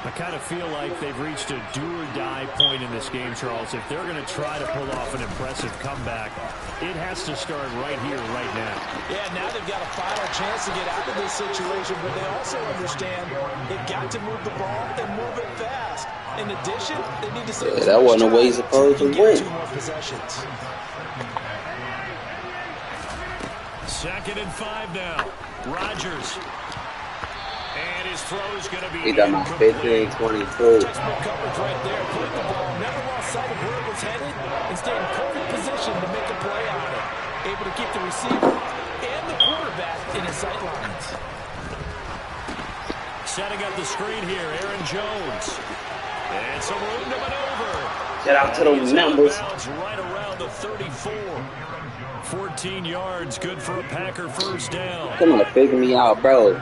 I kind of feel like they've reached a do-or-die point in this game, Charles. If they're going to try to pull off an impressive comeback, it has to start right here, right now. Yeah, now they've got a final chance to get out of this situation, but they also understand they've got to move the ball and move it fast. In addition, they need to save that wasn't a way supposed to win. 2 more possessions. 2nd and 5 now. Rodgers. And his throw's going to be He got my 15-22. Textbook coverage right there. Put the ball, never lost sight of where it was headed, and stayed in perfect position to make a play on it. Able to keep the receiver and the quarterback in his sight lines. Setting up the screen here, Aaron Jones. And some room to maneuver. Shout out to those numbers. Right around the 34. 14 yards, good for a Packer first down. Come on, figure me out, bro.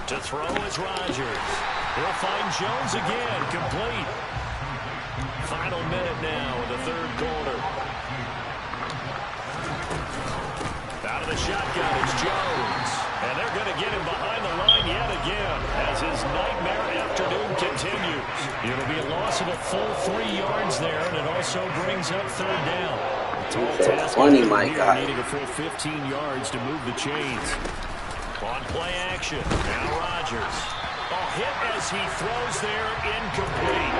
To throw is Rodgers. He'll find Jones again, complete. Final minute now in the 3rd quarter. Out of the shotgun, it's Jones. And they're going to get him behind the line yet again as his nightmare afternoon continues. It'll be a loss of a full 3 yards there, and it also brings up 3rd down. Tall task funny, my guy. needing a full 15 yards to move the chains. On play action, now Rodgers. Hit as he throws there, incomplete.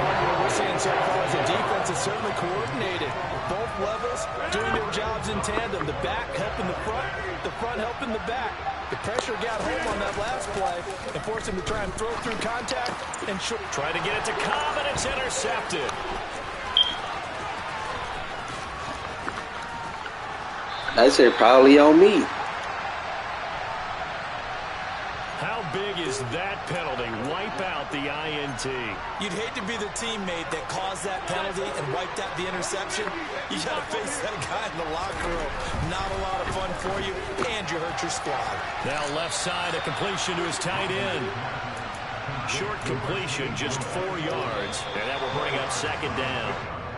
What we're seeing so far is the defense is certainly coordinated. Both levels doing their jobs in tandem. The back helping the front helping the back. The pressure got home on that last play and forced him to try and throw through contact and try to get it to Cobb, and it's intercepted. That shit probably on me. How big is that penalty? Wipe out the INT. You'd hate to be the teammate that caused that penalty and wiped out the interception. You got to face that guy in the locker room. Not a lot of fun for you, and you hurt your squad. Now left side, a completion to his tight end. Short completion, just 4 yards, and that will bring up 2nd down.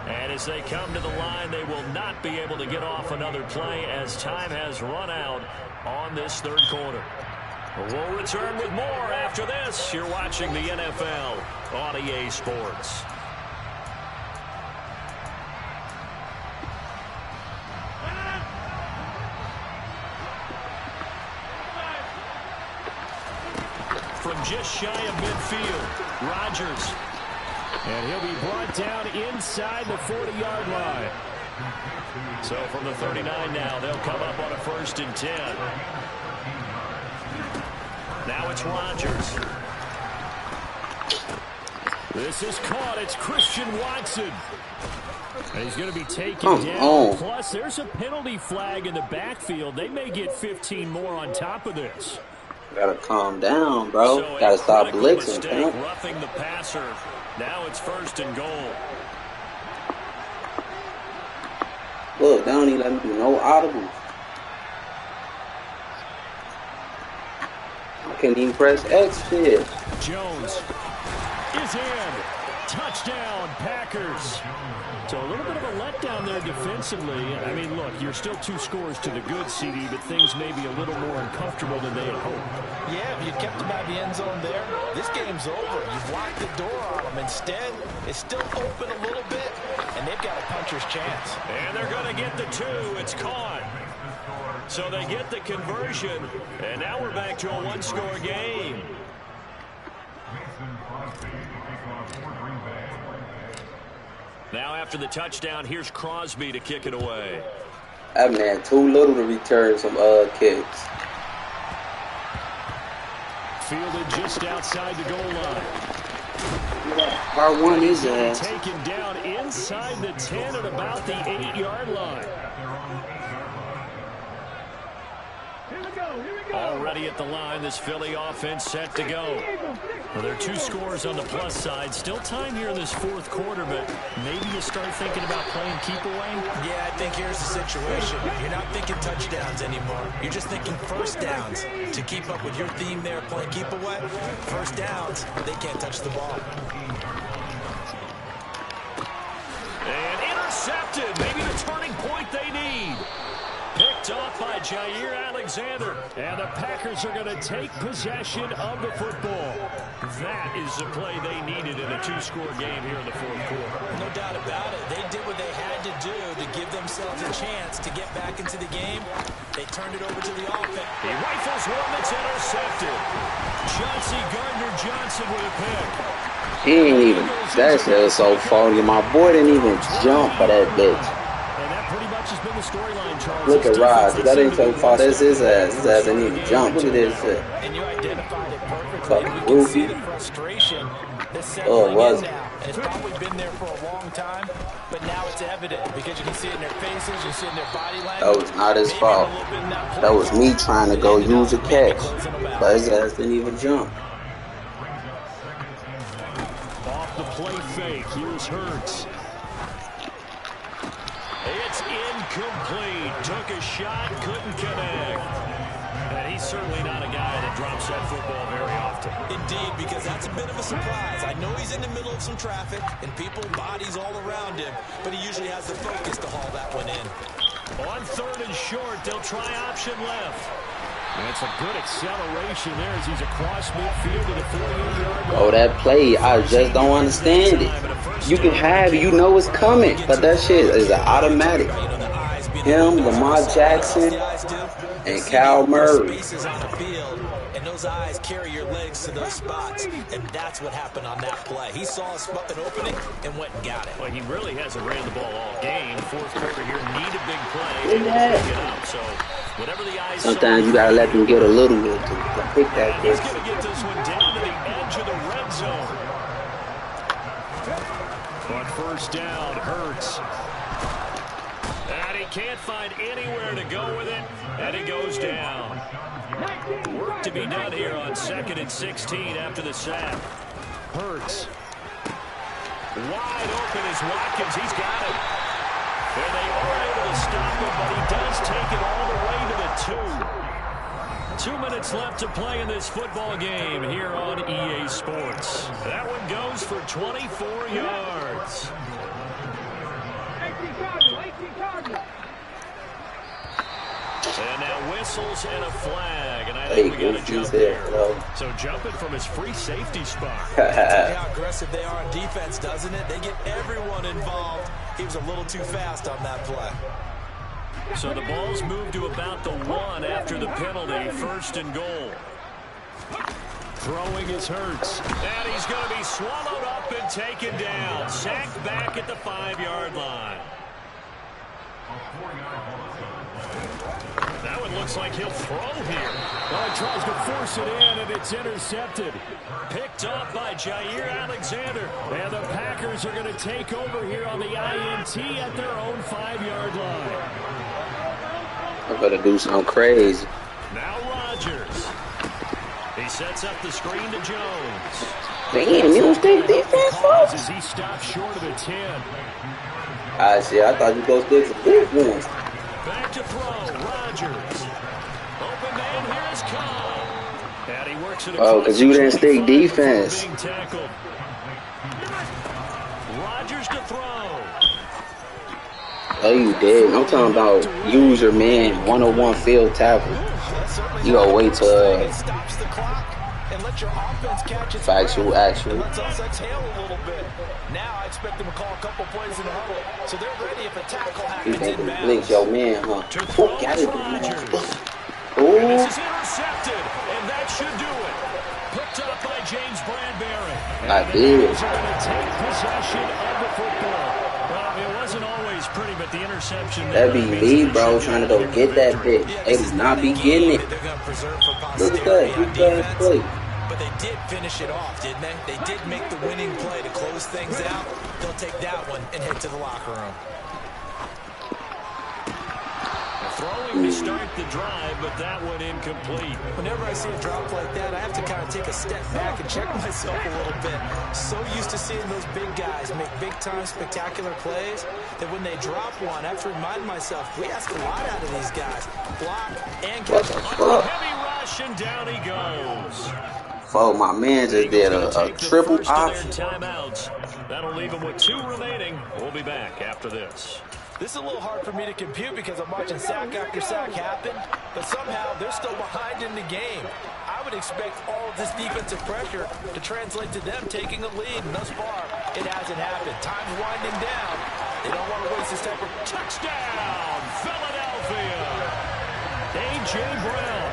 And as they come to the line, they will not be able to get off another play as time has run out on this 3rd quarter. We'll return with more after this. You're watching the NFL on EA Sports. From just shy of midfield, Rodgers. And he'll be brought down inside the 40-yard line. So from the 39 now, they'll come up on a 1st and 10. Now it's Rodgers. This is caught. It's Christian Watson. And he's going to be taken down. Plus, there's a penalty flag in the backfield. They may get 15 more on top of this. Gotta calm down, bro. So gotta stop blitzing, man. Roughing the passer. Now it's 1st and goal. Look, they don't even let me do no audibles. I can't even press X shit. Jones is in. Touchdown, Packers. So a little bit of a letdown there defensively. I mean, look, you're still 2 scores to the good, CD, but things may be a little more uncomfortable than they had hoped. Yeah, if you kept them out of the end zone there, this game's over. You've locked the door on them. Instead, it's still open a little bit, and they've got to puncher's chance. And they're going to get the 2. It's caught. So they get the conversion, and now we're back to a one-score game. Now after the touchdown, here's Crosby to kick it away. That man too little to return some kicks. Fielded just outside the goal line. Part 1 is taken down inside the 10 at about the 8-yard line. Already at the line, this Philly offense set to go. Well, there are 2 scores on the plus side. Still time here in this fourth quarter, but maybe you start thinking about playing keep away? Yeah, I think here's the situation. You're not thinking touchdowns anymore. You're just thinking first downs. To keep up with your theme there, playing keep away, first downs, they can't touch the ball. And intercepted. Maybe the turning point they need. Picked off by Jair Alexander. And the Packers are going to take possession of the football. That is the play they needed in a 2-score game here in the fourth quarter. No doubt about it. They did what they had to do to give themselves a chance to get back into the game. They turned it over to the offense. He rifles one that's intercepted. Chauncey Gardner-Johnson with a pick. He ain't even. That shit was so funny. My boy didn't even jump for that bitch. Has been the storyline, Charles. Look at Rod. That ain't so far. That's his ass. His ass didn't even jump to this shit. And you identified it perfectly. Fucking We can goofy. see the frustration that's settling in now. And it's probably been there for a long time, but now it's evident because you can see it in their faces, you see it in their body language. That was not his fault. That was me trying to go use a catch. But his ass didn't even jump. Off the play fake. Here's Hurts. It's incomplete. Took a shot, couldn't connect. And he's certainly not a guy that drops that football very often. Indeed, because that's a bit of a surprise. I know he's in the middle of some traffic and people, bodies all around him, but he usually has the focus to haul that one in. On 3rd and short, they'll try option left. And it's a good acceleration there as he's across midfield to the 48-yard line. Oh, that play, I just don't understand it. You can have it, you know it's coming, but that shit is an automatic. Him, Lamar Jackson, and Kyle Murray. And those eyes carry your legs to those spots, and that's what happened on that play. He saw an opening and went and got it. Well, he really hasn't ran the ball all game. Fourth quarter here, need a big play. Pick it up. So whatever the eyes. Sometimes you gotta let them get a little bit to pick that. He's going to get this one down to the edge of the red zone. On first down, Hurts. And he can't find anywhere to go with it, and he goes down. Work to be done here on 2nd and 16 after the sack. Hurts. Wide open is Watkins. He's got it. And they are able to stop him, but he does take it all the way to the 2. 2 minutes left to play in this football game here on EA Sports. That one goes for 24 yards. And now whistles and a flag, and I think we got to jump there. So jumping from his free safety spot. How aggressive they are on defense, doesn't it? They get everyone involved. He was a little too fast on that play. So the ball's moved to about the 1 after the penalty, 1st and goal. Throwing his Hurts. And he's going to be swallowed up and taken down. Sacked back at the 5-yard line. That one looks like he'll throw here. Well, he tries to force it in, and it's intercepted. Picked up by Jair Alexander. And the Packers are going to take over here on the INT at their own 5-yard line. I'm going to do something crazy. Now Rodgers. He sets up the screen to Jones. Damn, you don't stick defense, folks? As he stops short of the 10. I see. I thought you go stick some defense. Back to throw. Rodgers. Open man. Here is Cobb. And he works it. Oh, because you didn't stick defense. Being tackled. Rodgers to throw. Oh, you did. I'm talking about use your man 101 field tackle. You gotta wait till it stops the clock, and and let your offense catch its Factual, breath. actual. And let's us exhale a little bit. Now I expect them to call a couple plays in the huddle, so they're ready if a tackle You happens think inbounds. blink your man, huh? To throw Got is it. Rodgers. Oh. And this is intercepted, and that should do it. Picked up by James Bradbury. I And the did. Eagles are going to take possession of the football. Well, it wasn't always pretty, but the interception That be me, bro, trying to go get that bitch. They do not be getting it. They're going to preserve for Look at posterity that. on Good pass defense. play. But they did finish it off, didn't they? They did make the winning play to close things out. They'll take that one and head to the locker room. Throwing to start the drive, but that one incomplete. Whenever I see a drop like that, I have to kind of take a step back and check myself a little bit. So used to seeing those big guys make big-time spectacular plays that when they drop one, I have to remind myself, we ask a lot out of these guys. Block and What catch. the fuck? Heavy rush, and down he goes. Oh, my man just did a triple option. Timeouts. That'll leave him with 2 remaining. We'll be back after this. This is a little hard for me to compute because I'm watching sack after sack happen, but somehow they're still behind in the game. I would expect all of this defensive pressure to translate to them taking a lead, and thus far, it hasn't happened. Time's winding down. They don't want to waste this type of Touchdown, Philadelphia. A.J. Brown,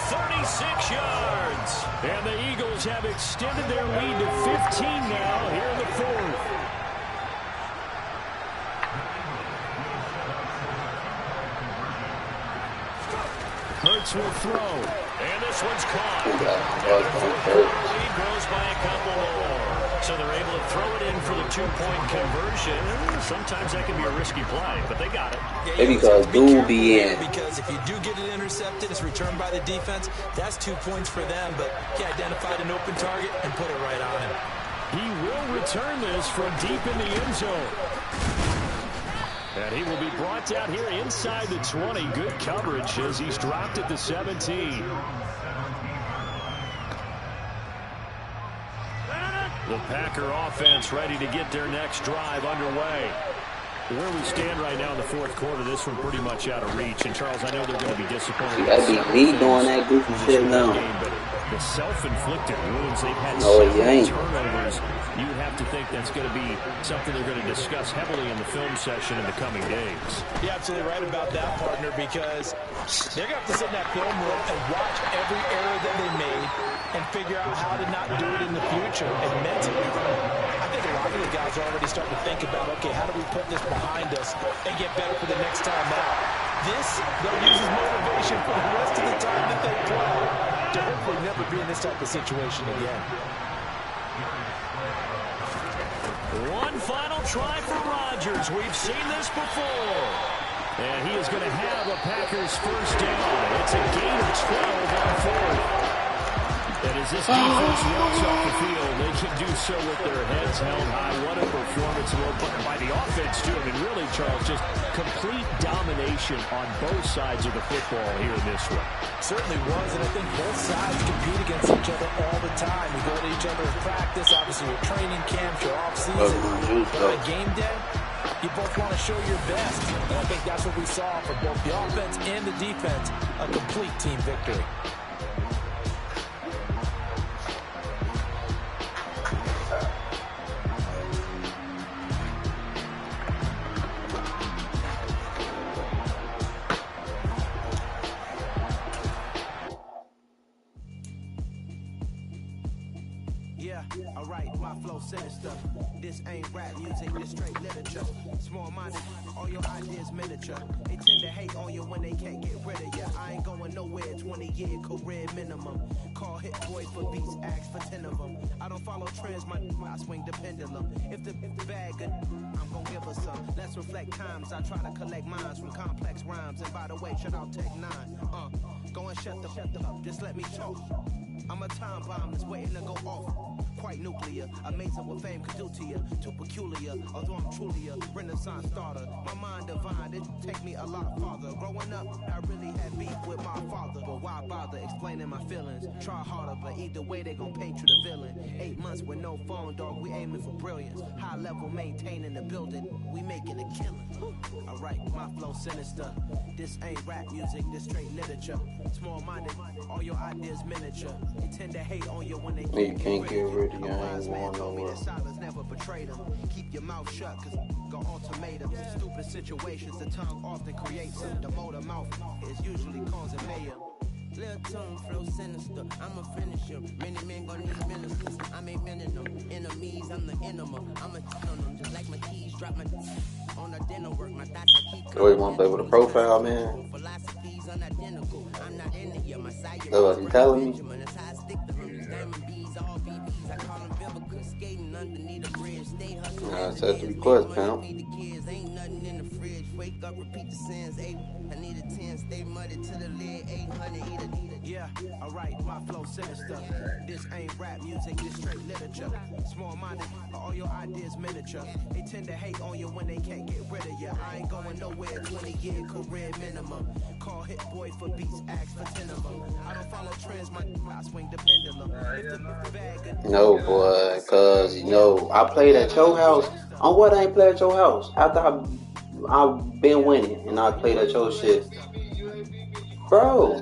36 yards. And the Eagles have extended their lead to 15 now here in the fourth. Hurts will throw, and this one's caught. Lead grows by a couple more. So they're able to throw it in for the 2-point conversion. Sometimes that can be a risky play, but they got it. Maybe because dude be in. Because if you do get it intercepted, it's returned by the defense. That's 2 points for them, but he identified an open target and put it right on him. He will return this from deep in the end zone. And he will be brought down here inside the 20. Good coverage as he's dropped at the 17. The Packer offense ready to get their next drive underway. Where we stand right now in the fourth quarter, this one pretty much out of reach. And, Charles, I know they're going to be disappointed. That'd be me doing that goofy shit now. But the self-inflicted wounds, they've had No, so he many ain't. turnovers. You have to think that's going to be something they're going to discuss heavily in the film session in the coming days. You're absolutely right about that, partner, because they're going to have to sit in that film room and watch every error that they made and figure out how to not do it in the future. And mentally, I think a lot of the guys are already starting to think about, okay, how do we put this behind us and get better for the next time out? This, they'll use as motivation for the rest of the time that they play to hopefully never be in this type of situation again. One final try for Rodgers. We've seen this before. And he is going to have a Packers first down. It's a gain of 12 on fourth. And as this defense walks off the field, they can do so with their heads held high. What a performance by the offense, too. I mean, really, Charles, just complete domination on both sides of the football here in this one. Certainly was, and I think both sides compete against each other all the time. You go to each other in practice, obviously your training camps, your off-season. But on game day, you both want to show your best. And I think that's what we saw for both the offense and the defense, a complete team victory. Alright, my flow sinister. This ain't rap music, this straight literature. Small-minded, all your ideas miniature. They tend to hate on you when they can't get rid of you. I ain't going nowhere, 20-year career minimum. Call Hit Boy for beats, ask for 10 of them. I don't follow trends, I swing the pendulum. If the bag good, I'm gonna give her some. Let's reflect times, I try to collect minds from complex rhymes. And by the way, shout out Tech 9. Go and shut the up, just let me talk. I'm a time bomb that's waiting to go off. Quite nuclear, amazing what fame could do to you. Too peculiar, although I'm truly a renaissance starter. My mind divine, it take me a lot farther. Growing up, I really had beef with my father. But why bother explaining my feelings? Try harder, but either way they gon' paint you the villain. 8 months with no phone, dog, we aiming for brilliance. High level, maintaining the building, we making a killing. Alright, my flow sinister. This ain't rap music, this straight literature. Small-minded, all your ideas miniature. They tend to hate on you when they can't get rid of you. I ain't going nowhere. Silence never betrayed them. Keep your mouth shut, cause got ultimatums. Stupid situations, the tongue often creates them. The motor mouth is usually causing mayhem. Little tongue flow sinister, I'm a finisher. Many men gon' need ministers. I'm a men in them. Enemies, I'm the enema. I'm a on them, just like my keys drop my on a dinner work. My thoughts I keep Oh, you wanna play with a profile, man? philosophies unidentical. I'm not in it, yeah, my side. That's what he telling me. That's how I stick to them. Diamond bees, all BBs. I call them Vivica. Skating underneath a bridge. Stay hustling. Nah, it's at the request, pal. Feed the kids, ain't nothing in the fridge. Wake up, repeat the sins. I need a 10, stay muddy to the lid. 800, eat it. Yeah, alright, my flow sinister. This ain't rap music, this straight literature. Small-minded, all your ideas miniature. They tend to hate on you when they can't get rid of you. I ain't going nowhere, 20-year career minimum. Call Hit Boy for beats, ask for 10 of them. I don't follow trends, I swing the pendulum. No, boy, cause you know I played at your house. On what I ain't played at your house? After I've been winning and I played at your shit, bro.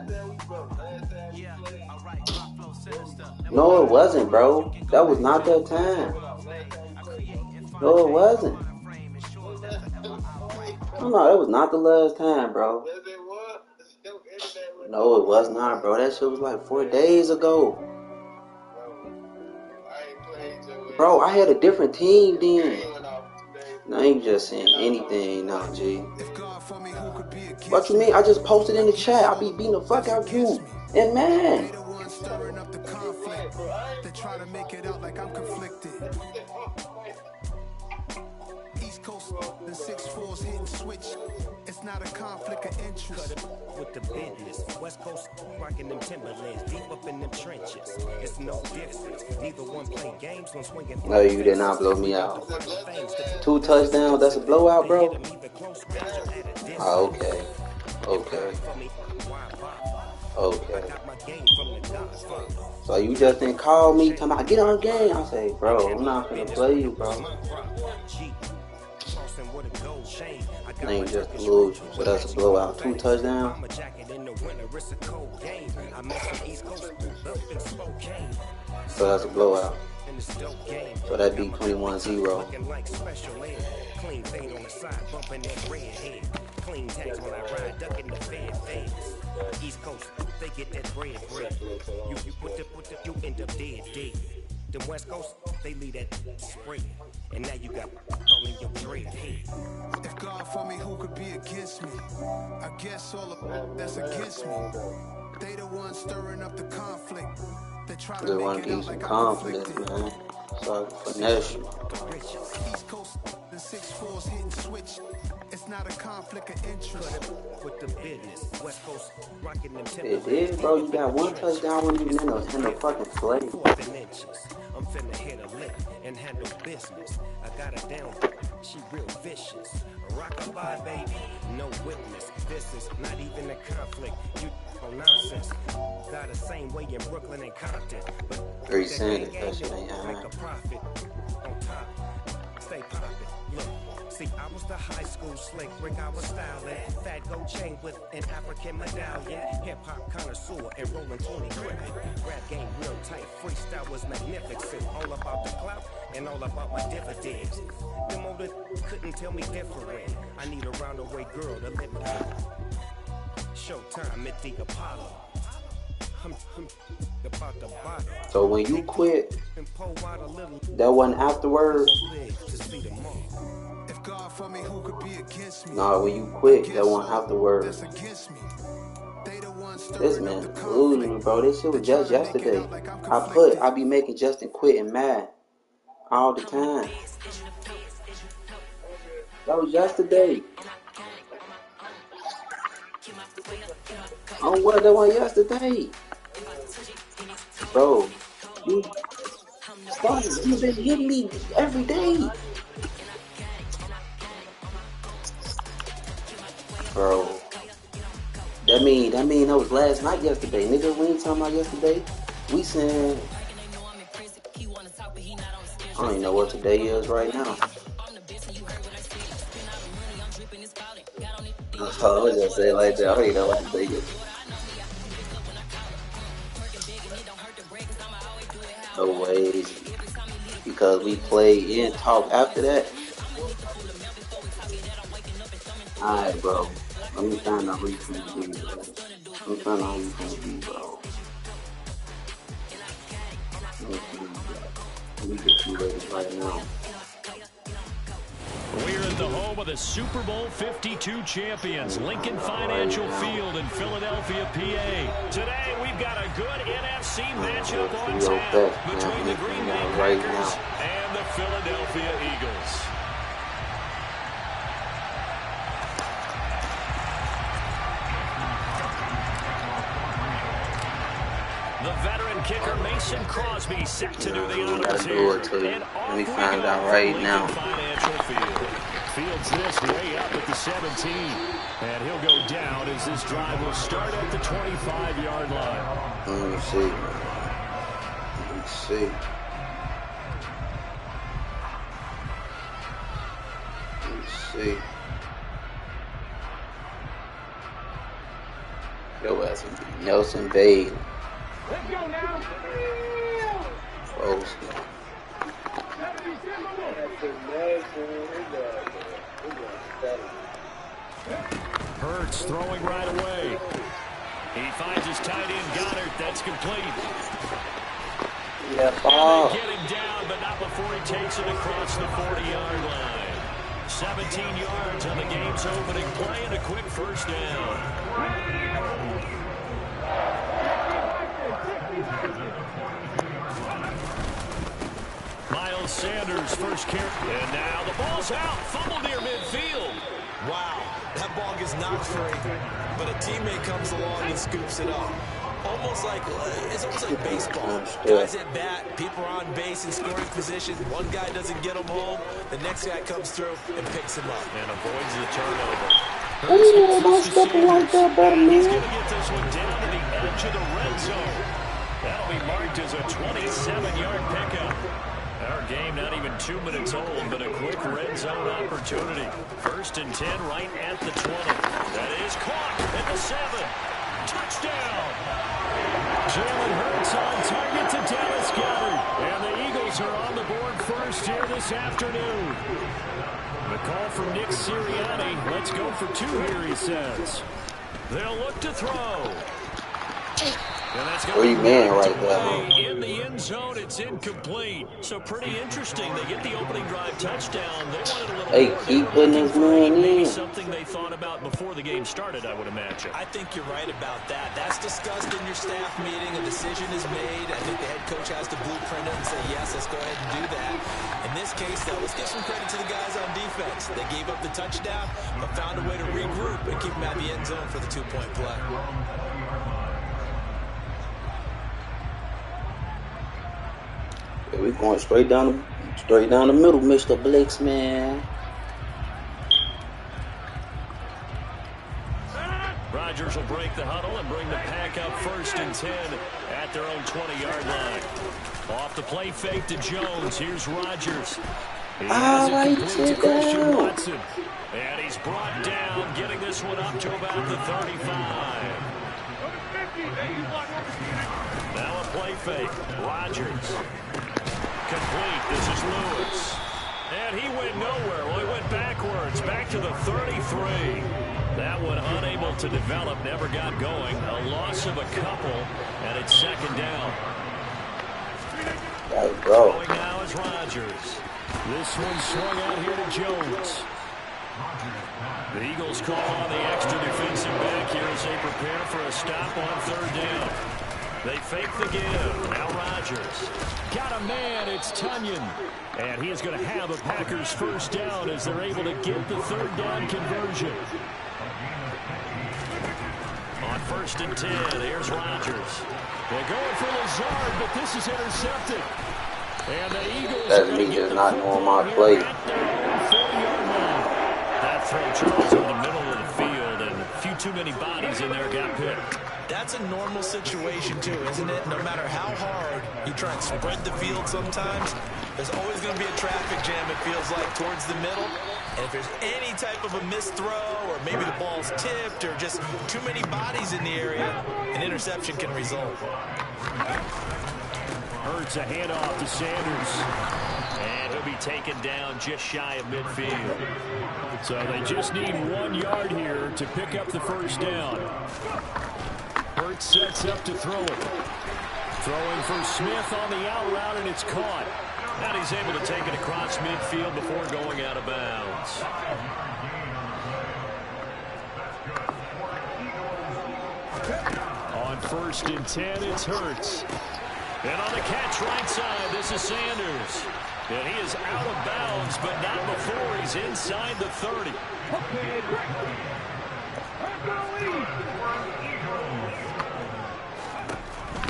No, it wasn't, bro. That was not that time. No, it wasn't. No, that was not the last time, bro. No, it was not, bro. That shit was like 4 days ago. Bro, I had a different team then. I ain't just saying anything now, G. What you mean? I just posted in the chat. I be beating the fuck out you. And man. They try to make it out like I'm conflicted. East Coast, the 6-4s hitting switch. It's not a conflict of interest. With the business, West Coast rocking them Timberlands, deep up in them trenches. It's no difference. Neither one play games, one swinging. No, you did not blow me out. 2 touchdowns, that's a blowout, bro? Oh, okay. Okay. So you just didn't call me, tell me, get on game. I say, bro, I'm not gonna play you, bro. I ain't just lose you, so that's a blowout. 2 touchdowns. So that's a blowout. So that'd be 21-0. Clean fade on the side, bumping that red head. Clean tags when I ride, ducking the feds. East Coast, they get that bread. You put the, you end up dead. The West Coast, they leave that spread. And now you got calling your dread head. If God for me, who could be against me? I guess all of that's against me. They the ones stirring up the conflict. They try to make it out like conflict, man. So finesse you. East Coast, the 6-4s hitting switch. It's not a conflict of interest. With the business, West Coast rocking them It did, bro. You got 1 touchdown when you in the fucking play. I'm finna hit a lick and handle business. I got her down, she real vicious. Rockabye, baby, no witness. This is not even a conflict. You on nonsense. Got the same way in Brooklyn and Compton. But 3 cents, that shit ain't high. Make a profit on top. Stay poppin'. Look. See, I was the high school slick Rick, I was styling. Fat gold chain with an African medallion. Hip-hop connoisseur and rolling 20 grip. Rap game real tight, freestyle was magnificent. All about the clout and all about my dividends. Them older couldn't tell me different. I need a round-away girl to live with me. Showtime at the Apollo. I'm about the bottom. So when you quit, that wasn't afterwards? God for me, who could be against me? Nah, when you quit, that one afterwards. This man losing me, bro. This shit was just yesterday. I be making Justin quit and mad all the time. That was yesterday. On what? That one yesterday, bro. You been hitting me every day. Bro, that mean that was last night yesterday. Nigga, we ain't talking about yesterday. We saying, I don't even know what today is right now. I was just saying like that. I don't even know what to think of. No way. Because we play and talk after that. Alright, bro. Let me find out who you can be, bro. Let me find out who you can be, bro. Let me get you ready right now. We're at the home of the Super Bowl 52 champions, Lincoln Financial Field in Philadelphia, PA. Today, we've got a good NFC matchup on tap between the Green Bay Packers and the Philadelphia Eagles. The veteran kicker Mason Crosby set to do the honors here. Let me find out right now. Fields this way up at the 17. And he'll go down as this drive will start at the 25-yard line. Let me see. Let me see. Let me see. Yo, that's Nelson Bailey. Let's go now. Close. Hurts throwing right away. He finds his tight end Goddard. That's complete. Yeah, they get him down, but not before he takes it across the 40-yard line. 17 yards on the game's opening play and a quick first down. Miles Sanders first carry. And now the ball's out. Fumble near midfield. Wow, that ball gets knocked free, but a teammate comes along and scoops it up. It's almost like baseball. Guys at bat, people are on base in scoring position. One guy doesn't get him home. The next guy comes through and picks him up. And avoids the turnover. Ooh, don't step like that, better man. He's going to get this one down to the edge of the red zone. That'll be marked as a 27-yard pickup. Our game not even 2 minutes old, but a quick red zone opportunity. 1st and 10 right at the 20. That is caught at the 7. Touchdown! Jalen Hurts on target to Dallas Goedert. And the Eagles are on the board first here this afternoon. The call from Nick Sirianni. Let's go for 2 here, he says. They'll look to throw. And that's 3 man right there. In the end zone, it's incomplete. So pretty interesting. They get the opening drive touchdown. They wanted a little more. Keep putting his man in. Something they thought about before the game started, I would imagine. I think you're right about that. That's discussed in your staff meeting. A decision is made. I think the head coach has to blueprint it and say, yes, let's go ahead and do that. In this case, though, let's give some credit to the guys on defense. They gave up the touchdown, but found a way to regroup and keep them at the end zone for the 2-point play. We're going straight down the middle, Mr. Blix, man. Rodgers will break the huddle and bring the pack up 1st and 10 at their own 20-yard line. Off the play fake to Jones. Here's Rodgers. He has it complete to Christian Watson. And he's brought down, getting this one up to about the 35. Now a play fake. Rodgers. Complete. This is Lewis. And he went nowhere. Well, he went backwards. Back to the 33. That one unable to develop. Never got going. A loss of a couple. And it's 2nd down. Going now is Rodgers. This one swung out here to Jones. The Eagles call on the extra defensive back here as they prepare for a stop on 3rd down. They fake the give. Now Rodgers. Got a man. It's Tunyon. And he is going to have a Packers 1st down as they're able to get the 3rd down conversion. On 1st and 10, here's Rodgers. They're going for Lazard, but this is intercepted. And the Eagles are going to get the football here at their own 40-yard line. That throw, Charles, in the middle of the field, and a few too many bodies in there got picked. That's a normal situation, too, isn't it? No matter how hard you try and spread the field sometimes, there's always going to be a traffic jam, it feels like, towards the middle. And if there's any type of a missed throw or maybe the ball's tipped or just too many bodies in the area, an interception can result. Hurts a handoff to Sanders. And he'll be taken down just shy of midfield. So they just need 1 yard here to pick up the first down. Hurts sets up to throw it. Throwing for Smith on the out route, and it's caught. And he's able to take it across midfield before going out of bounds. On 1st and 10, it's Hurts. And on the catch right side, this is Sanders. And he is out of bounds, but not before he's inside the 30.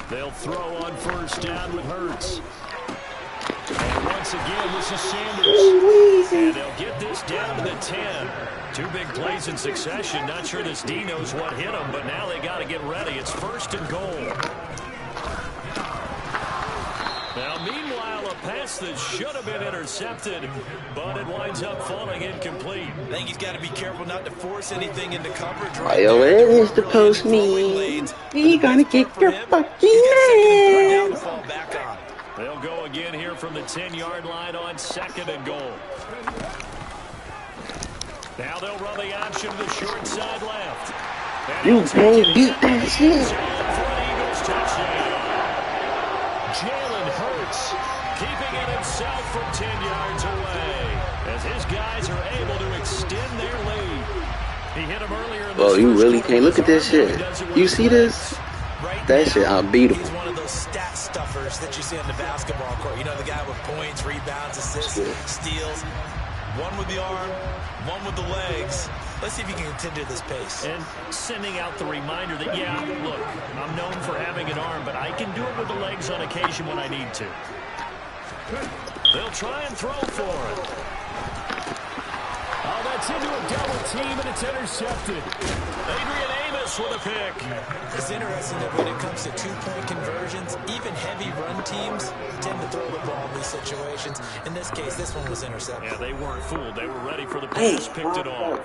They'll throw on 1st down with Hurts. And once again, this is Sanders. And they'll get this down to the 10. 2 big plays in succession. Not sure this D knows what hit him, but now they got to get ready. It's 1st and goal. Now, meanwhile, a pass that should have been intercepted, but it winds up falling incomplete. I think he's got to be careful not to force anything into coverage. Yo, where is the post me? You gonna kick your fucking ass. They'll go again here from the 10-yard line on 2nd and goal. Now they'll run the option to the short side left. And you can't beat that shit. Eagles touchdown. Jalen Hurts keeping it himself from 10 yards away as his guys are able to extend their lead. He hit him earlier in Well, you really can't look at this shit. You see this? That shit unbeatable. He's one of those stat stuffers that you see on the basketball court. You know, the guy with points, rebounds, assists, steals. One with the arm, one with the legs. Let's see if he can continue this pace. And sending out the reminder that, yeah, look, I'm known for having an arm, but I can do it with the legs on occasion when I need to. They'll try and throw for it. Oh, that's into a double team, and it's intercepted. Adrian Amos with a pick. It's interesting that when it comes to 2-point conversions, even heavy run teams tend to throw the ball in these situations. In this case, this one was intercepted. Yeah, they weren't fooled. They were ready for the pass, picked it off.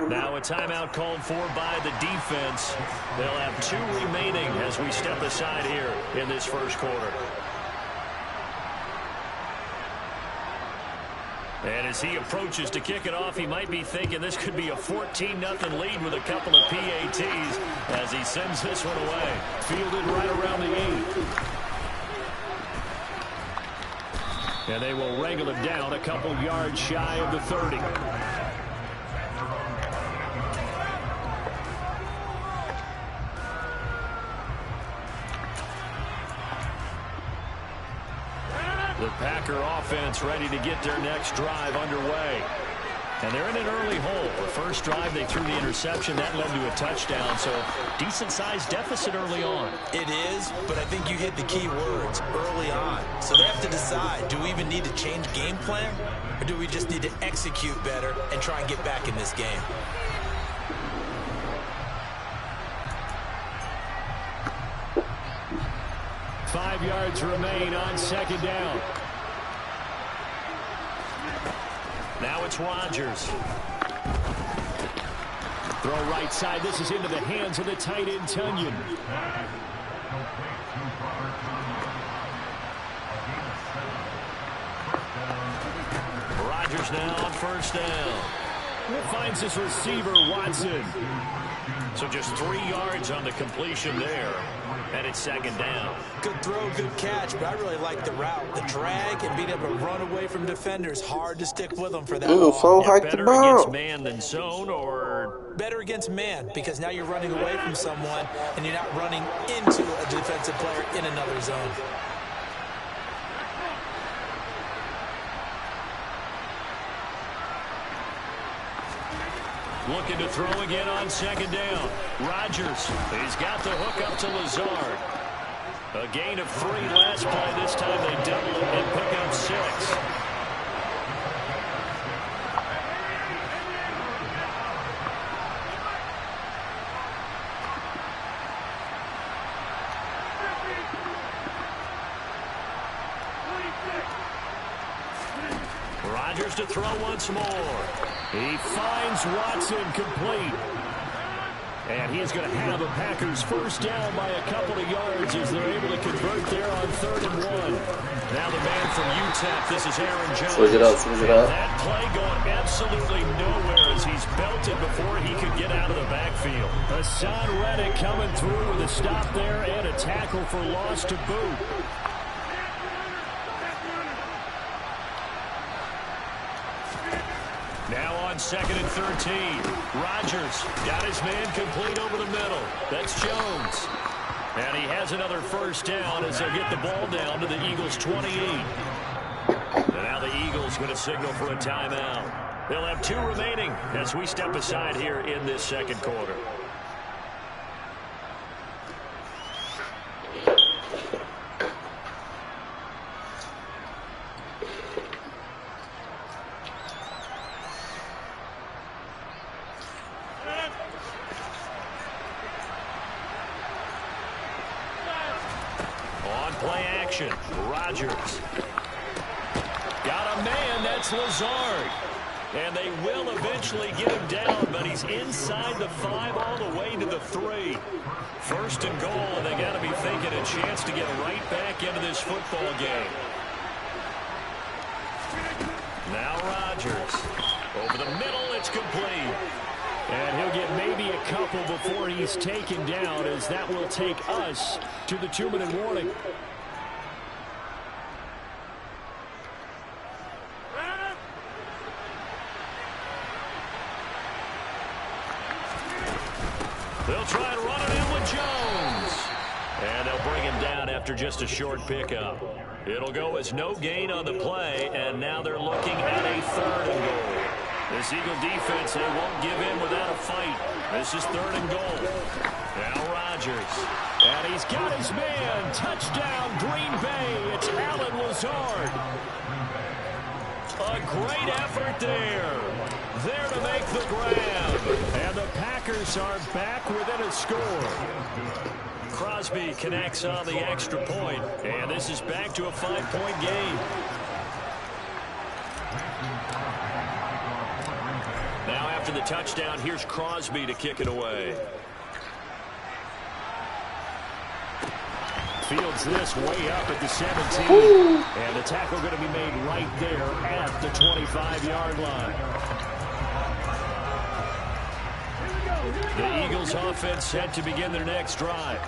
Now a timeout called for by the defense. They'll have 2 remaining as we step aside here in this first quarter. And as he approaches to kick it off, he might be thinking this could be a 14-0 lead with a couple of PATs as he sends this one away. Fielded right around the 8. And they will wrangle it down a couple yards shy of the 30. The Packer offense ready to get their next drive underway. And they're in an early hole. The first drive, they threw the interception. That led to a touchdown, so decent-sized deficit early on. It is, but I think you hit the key words, early on. So they have to decide, do we even need to change game plan, or do we just need to execute better and try and get back in this game? Five yards remain on 2nd down. Now it's Rodgers. Throw right side. This is into the hands of the tight end, Tunyon. Rodgers now on 1st down. Finds his receiver, Watson. So just 3 yards on the completion there. And it's 2nd down. Good throw, good catch, but I really like the route. The drag and being able to run away from defenders. Hard to stick with them for that ball. Better against man than zone, or? Better against man, because now you're running away from someone and you're not running into a defensive player in another zone. Looking to throw again on 2nd down. Rodgers, he's got the hook up to Lazard. A gain of 3 last play. This time they double it and pick up 6. Rodgers to throw once more. He finds Watson complete. And he's going to have a Packers first down by a couple of yards as they're able to convert there on 3rd and 1. Now the man from UTEP, this is Aaron Jones. Switch it up, switch it up. That play going absolutely nowhere as he's belted before he could get out of the backfield. Hassan Reddick coming through with a stop there and a tackle for loss to boot. Now on 2nd and 13. Rodgers got his man complete over the middle. That's Jones. And he has another first down as they'll get the ball down to the Eagles' 28. And now the Eagles going to signal for a timeout. They'll have 2 remaining as we step aside here in this second quarter. Play action. Rodgers. Got a man. That's Lazard. And they will eventually get him down, but he's inside the 5 all the way to the 3. 1st and goal, and they got to be thinking a chance to get right back into this football game. Now Rodgers. Over the middle, it's complete. And he'll get maybe a couple before he's taken down, as that will take us to the 2-minute warning. They'll try and run it in with Jones. And they'll bring him down after just a short pickup. It'll go as no gain on the play, and now they're looking at a 3rd and goal. This Eagle defense, they won't give in without a fight. This is 3rd and goal. Now Rodgers. And he's got his man. Touchdown, Green Bay. It's Allen Lazard. A great effort there. There to make the grab. And the Packers are back within a score. Crosby connects on the extra point. And this is back to a 5-point game. Now after the touchdown, here's Crosby to kick it away. Fields this way up at the 17. Ooh. And the tackle going to be made right there at the 25-yard line. The Eagles offense set to begin their next drive.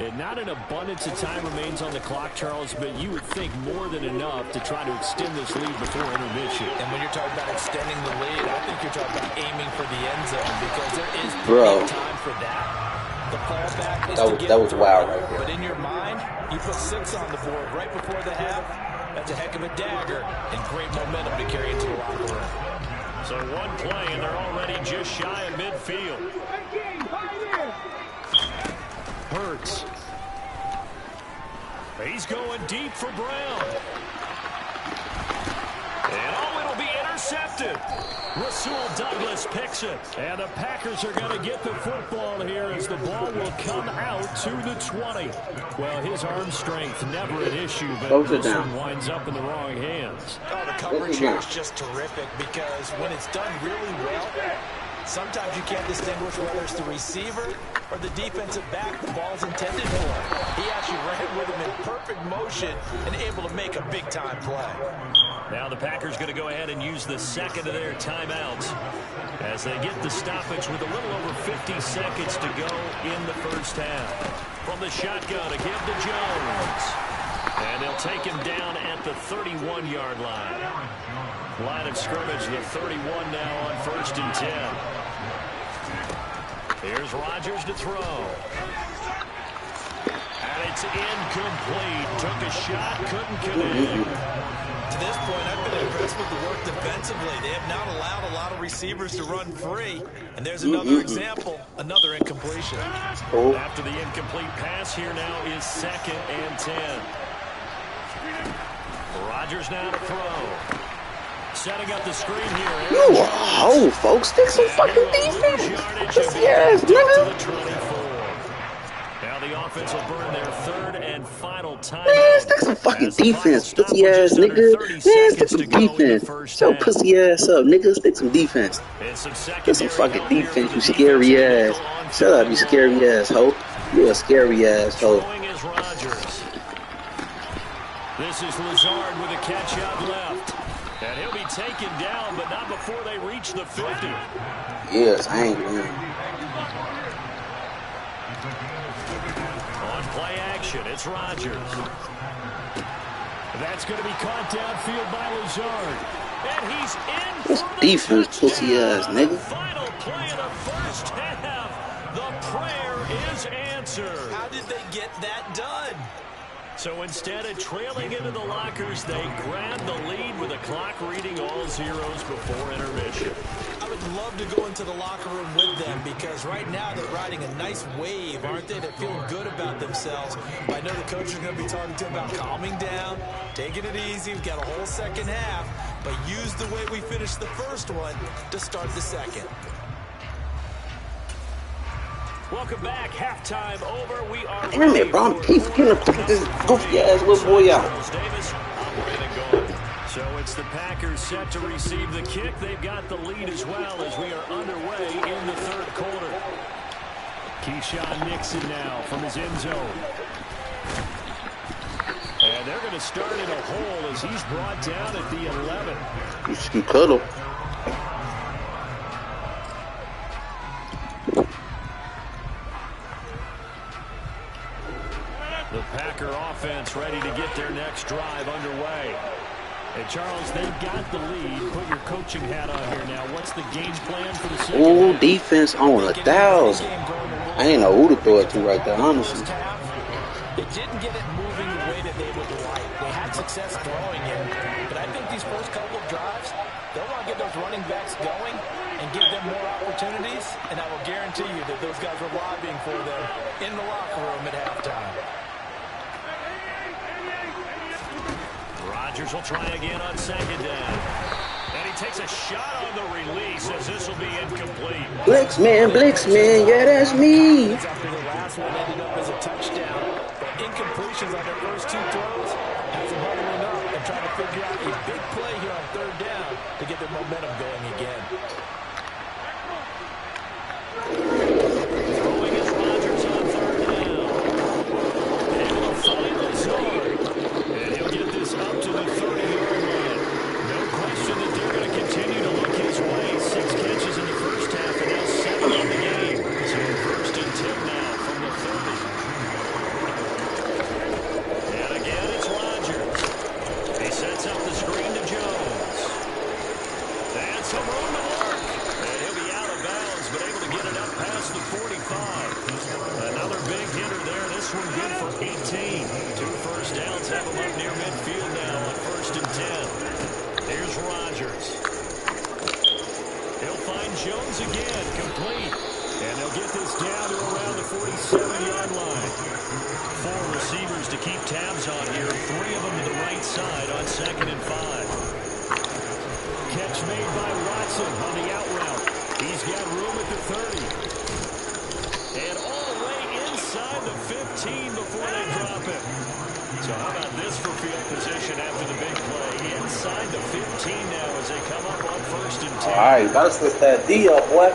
And not an abundance of time remains on the clock, Charles, but you would think more than enough to try to extend this lead before intermission. And when you're talking about extending the lead, I think you're talking about aiming for the end zone, because there is plenty of time for that. The fallback is that was wild right there. But in your mind, you put 6 on the board right before the half. That's a heck of a dagger and great momentum to carry into the locker room. So one play, and they're already just shy of midfield. Hurts. He's going deep for Brown. And it'll be intercepted. Rasul Douglas picks it. And the Packers are going to get the football here as the ball will come out to the 20. Well, his arm strength never an issue, but this one winds up in the wrong hands. Oh, the coverage here is just terrific, because when it's done really well, sometimes you can't distinguish whether it's the receiver or the defensive back the ball's intended for. He actually ran with him in perfect motion and able to make a big-time play. Now the Packers going to go ahead and use the second of their timeouts as they get the stoppage with a little over 50 seconds to go in the first half. From the shotgun to give to Jones. And they'll take him down at the 31-yard line. Line of scrimmage, the 31 now on 1st and 10. Here's Rodgers to throw. And it's incomplete. Took a shot, couldn't connect. To this point, I've been impressed with the work defensively. They have not allowed a lot of receivers to run free. And there's another example, another incompletion. After the incomplete pass, here now is 2nd and 10. Rodgers now to throw. Setting up the screen here. Oh, folks, stick some fucking defense. Yes, nigga. Now the offense will burn their third and final timeout. Man, stick some fucking defense, pussy ass nigga. Man, stick some defense. So pussy ass up, nigga. Stick some defense. Get some fucking defense, you scary ass. Shut up, you scary ass hoe. You a scary ass hoe. This is Lazard with a catch out left. And he'll be taken down, but not before they reach the 50. Yes, I ain't going. On play action, it's Rodgers. That's going to be caught downfield by Lazard. And he's in What's for the defense, touchdown. pussy ass nigga? Final play of the first half. The prayer is answered. How did they get that done? So instead of trailing into the lockers, they grab the lead with the clock reading all zeros before intermission. I would love to go into the locker room with them because right now they're riding a nice wave, aren't they? They're feeling good about themselves. But I know the coach is going to be talking to them about calming down, taking it easy. We've got a whole second half, but use the way we finished the first one to start the second. Welcome back. Halftime over. We are Damn it, bro. I'm keep getting to put this goofy ass little boy out. Davis, so it's the Packers set to receive the kick. They've got the lead as well as we are underway in the third quarter. Keyshawn Nixon now from his end zone. And they're going to start in a hole as he's brought down at the 11. You cuddle. The Packer offense ready to get their next drive underway. And Charles, they've got the lead. Put your coaching hat on here now. What's the game plan for the second Ooh, half? defense on 1,000. I ain't know who to throw it to right there, honestly. They didn't get it moving the way that they would like. They had success throwing it, but I think these first couple of drives, they'll want to get those running backs going and give them more opportunities, and I will guarantee you that those guys were lobbying for them in the locker room at halftime. Rodgers will try again on second down. And he takes a shot on the release as this will be incomplete. Blix man, yeah, that's me. After the last one ended up as a touchdown, but incompletions on their first two throws has them huddling up and trying to figure out a big play here on third down to get their momentum going again. Throwing is Rodgers on third down. Able to find Lazard. And he'll get this up to the 30-yard line. No question that they're going to continue to look his way. 6 catches in the first half and now 7 in the game. So first and 10 now from the 30. And again, it's Rodgers. He sets up the screen to Jones. And some room to work. And he'll be out of bounds, but able to get it up past the 45. Another big hitter there. This one good for 18. 2 first downs have him up near midfield now on first and 10. Here's Rodgers. He'll find Jones again, complete. And they'll get this down to around the 47-yard line. 4 receivers to keep tabs on here. 3 of them to the right side on second and 5. Catch made by Watson on the out route. He's got room at the 30. And all the way inside the 15 before they drop it. So how about this for field position after the big play? Inside the 15 now as they come up on first and 10. All right, gotta switch that D up, boy.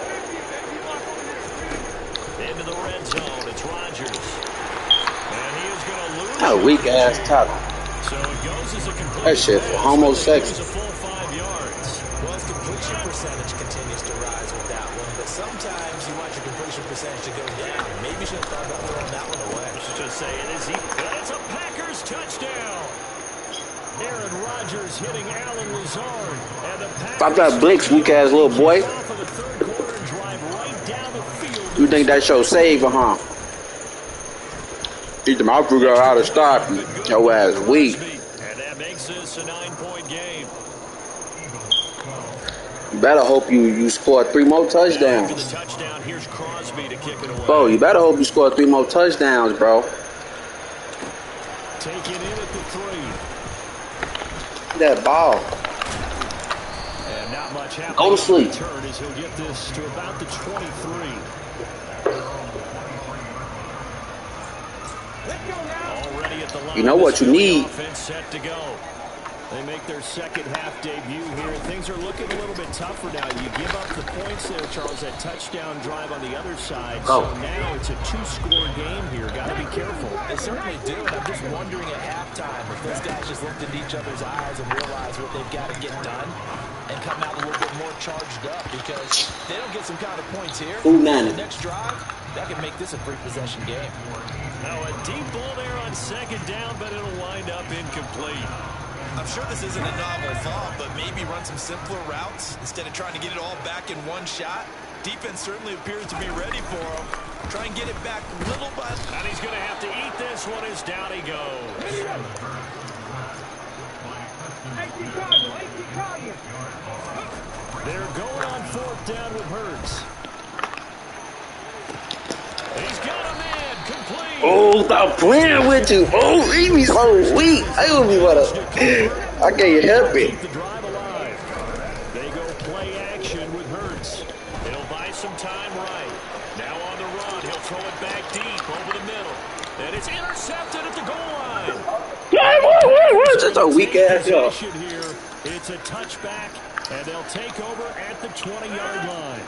Into the red zone, it's Rodgers. And he is going to lose. That weak ass tackle. So it goes as a complete That shit for homosexual. a full 5 yards. Well, his completion percentage continues to rise with that one, but sometimes you want your completion percentage to go down. Maybe you should have thought about throwing that one away. I should just say it is. It's a Packers touchdown. Aaron Rodgers hitting Alan Lazard. And the Packers Stop that Blix, weak ass little boy. off of the third quarter and drive right down the field. You think that show saving, huh? Eat them, I'll figure out how to stop you. Your ass weak. And that makes this a 9-point game. You better hope you score 3 more After the touchdowns. touchdown, here's Crosby to kick it away. Bro, you better hope you score 3 more touchdowns, bro. Take it in at the 3. That ball. And not much happening. Go to sleep. Turn as he'll get this to about the 23. Already at the line. You know what you need? Offense set to go. They make their second half debut here. Things are looking a little bit tougher now. You give up the points there, Charles, that touchdown drive on the other side. Oh. So now it's a two-score game here. Got to be careful. They certainly do, and I'm just wondering at halftime if those guys just looked into each other's eyes and realized what they've got to get done and come out a little bit more charged up, because they don't get some kind of points here. Ooh, man. The next drive, that can make this a three-possession game. Now a deep ball there on second down, but it'll wind up incomplete. I'm sure this isn't a novel thought, but maybe run some simpler routes instead of trying to get it all back in one shot. Defense certainly appears to be ready for him. Try and get it back little by little. And he's going to have to eat this one as down he goes. They're going on fourth down with Hurts. He's got a man complete. Oh, stop playing with you. Oh, leave me so weak. I would be what I can't help it. Keep the drive alive. They go play action with Hurts. He'll buy some time right. Now on the run, he'll throw it back deep over the middle. And it's intercepted at the goal line. What? Just a weak ass job. Here. It's a touchback, and they'll take over at the 20-yard line.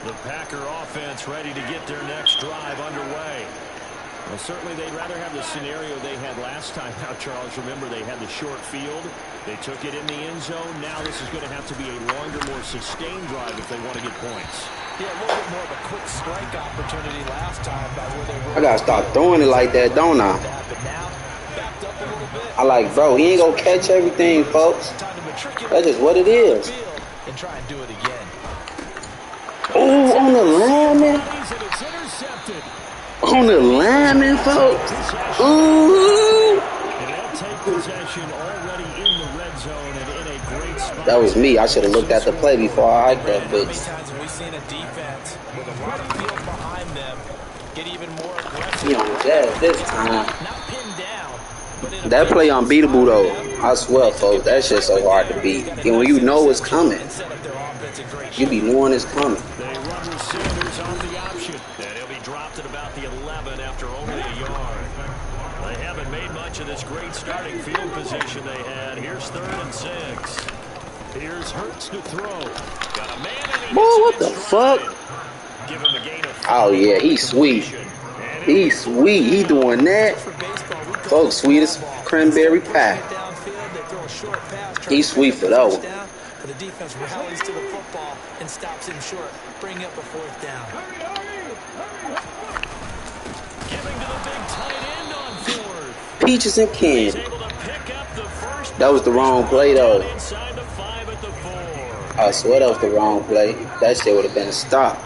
The Packer offense ready to get their next drive underway. Well, certainly they'd rather have the scenario they had last time. Now, Charles, remember they had the short field. They took it in the end zone. Now this is going to have to be a longer, more sustained drive if they want to get points. Yeah, a little bit more of a quick strike opportunity last time by where they were. I gotta start throwing it like that, don't I? But now, backed up a little bit. I like, bro, he ain't gonna catch everything, folks. Time to matriculate That's just what it is. and try and do it again. Oh, on the lineman. And it's intercepted. On the lineman, folks. Ooh. And they'll take possession already in the red zone and in a great spot. That was me. I should have looked at the play before I hiked that How many bitch. times have we seen a defense with a lot of field behind them get even more aggressive? He on his ass this time. Not pinned down, but in a That play unbeatable, though. I swear, folks. That shit's so hard to beat. And when you know it's coming, and set up their offense in great you be knowing it's coming. They run with Sanders on the option. And he'll be dropped at about the 11 after only a yard. They haven't made much of this great starting field position they had. Here's 3rd and 6. Here's Hurts to throw. Got a man and he Boy, what gets the it in fuck? stride. Give him a gain of Oh, yeah, he's sweet. He's sweet. He doing that. Folks, sweet as cranberry pie. He's sweet for that one. But the defense rallies to the football and stops him short, bringing up a 4th down. Giving to the big tight end on 4th. Peaches and He's candy. able to pick up the first. That was the wrong play, though. Inside the 5 at the 4. I swear that was the wrong play. That shit would have been a stop.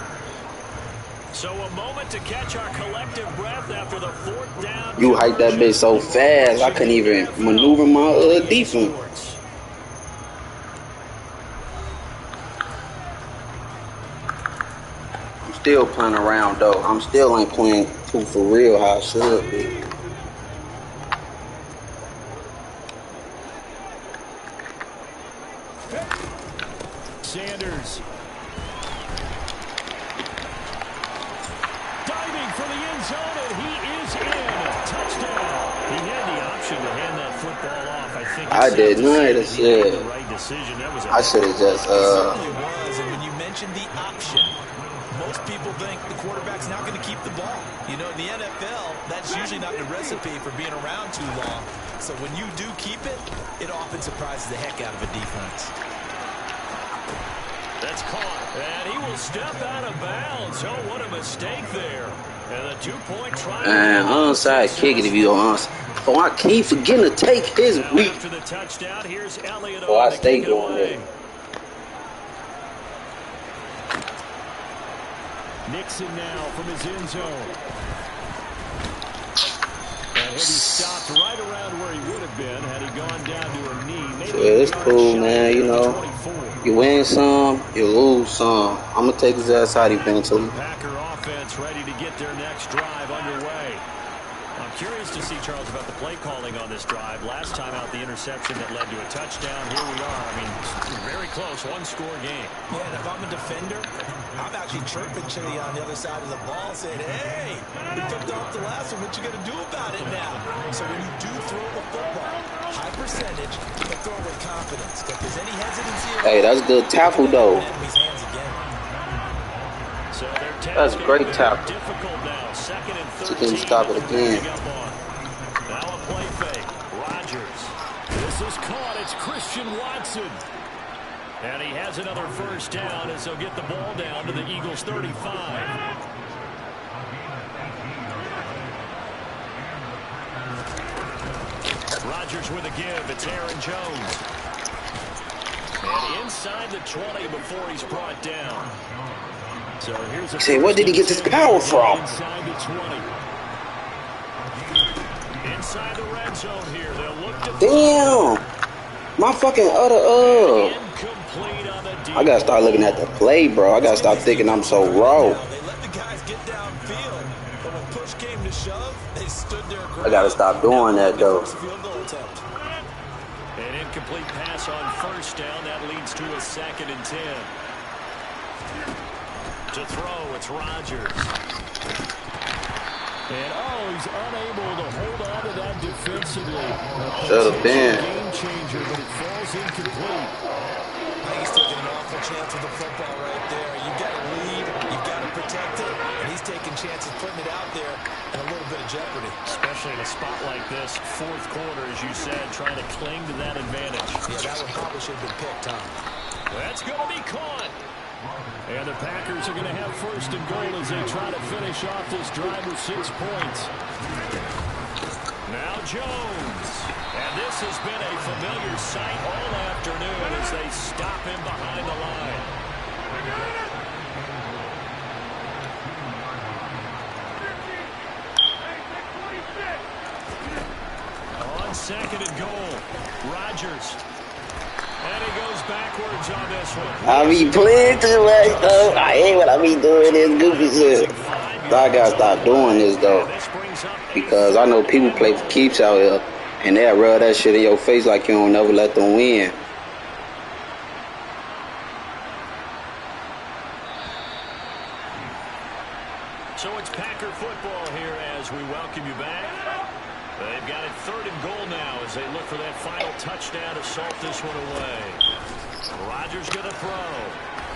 So a moment to catch our collective breath after the 4th down. You hiked that bitch so fast, I couldn't even maneuver my defense. I'm still playing around, though. I'm still ain't playing too for real how I should be. Sanders. Diving for the end zone, and he is in. Touchdown. He had the option to hand that football off. I think I did not. That's it. the right decision. That was I should have just, Certainly was, and when you mentioned the option, most people think the quarterback's not going to keep the ball. You know, in the NFL, that's usually not the recipe for being around too long. So when you do keep it, it often surprises the heck out of a defense. That's caught, and he will step out of bounds. Oh, what a mistake there. And a 2-point try. man, onside kick it if you don't answer. Oh, I keep forgetting to take his week. After the touchdown, here's Elliott. Oh, I on to stay kick it going away. there. Nixon now from his end zone. And he'll be stopped right around where he would have been had he gone down to a knee. Maybe Yeah, it's cool, man. You know, 24. you win some, you lose some. I'm gonna take his ass out eventually. Packer offense ready to get their next drive underway. I'm curious to see, Charles, about the play calling on this drive. Last time out, the interception that led to a touchdown. Here we are. I mean, very close, one-score game. Yeah, and if I'm a defender, I'm actually chirping Chili on the other side of the ball, saying, hey, we picked off the last one. What you going to do about it now? So when you do throw the football, high percentage, but throw with confidence. If there's any hesitancy, Hey, that's good tackle, though. So that's great tackle. Difficult now. Second and 13. So can stop it again. Now a play fake. Rodgers. This is caught. It's Christian Watson. And he has another first down as they'll get the ball down to the Eagles' 35. Rodgers with a give. It's Aaron Jones. And inside the 20 before he's brought down. So here's a say, where did he get this power from? Inside the 20. Inside the red zone here. They'll look to Damn. My fucking incomplete on the I gotta start looking at the play, bro. I gotta stop thinking I'm so raw. They let the guys get downfield, but when push came to shove, they stood their ground. I gotta stop doing that, though. An incomplete pass on first down. That leads to a 2nd and 10. To throw, it's Rodgers. And he's unable to hold on to that defensively. Should have been. Game changer, but it falls incomplete. I think he's taking an awful chance with the football right there. You've got to lead, you've got to protect it, and he's taking chances putting it out there in a little bit of jeopardy. Especially in a spot like this, fourth quarter, as you said, trying to cling to that advantage. Yeah, that one probably should have been picked, Tom. That's going to be caught. And the Packers are going to have first and goal as they try to finish off this drive with 6 points. Now Jones. And this has been a familiar sight all afternoon as they stop him behind the line. On 2nd and goal, Rodgers. And he goes backwards on this one. I be playing too much, though. I hate what I be doing this goofy shit. I gotta stop doing this, though. Because I know people play for keeps out here. And they'll rub that shit in your face like you don't never let them win. So it's Packer football here as we welcome you back. They've got it 3rd and goal now as they look for that final touchdown to salt this one away. Rodgers going to throw.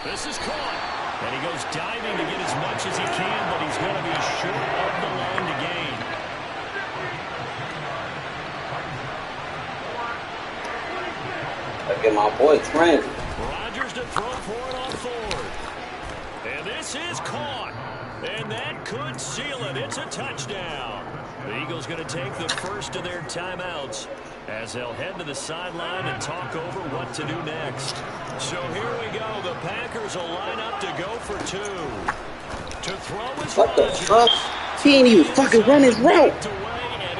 This is caught. And he goes diving to get as much as he can, but he's going to be short of the line to gain. Look at my boy Trent. Rodgers to throw for it on 4th. And this is caught. And that could seal it. It's a touchdown. The Eagles going to take the first of their timeouts as they'll head to the sideline and talk over what to do next. So here we go. The Packers will line up to go for 2. To throw is What the Rodgers. fuck? He ain't even fucking run his route.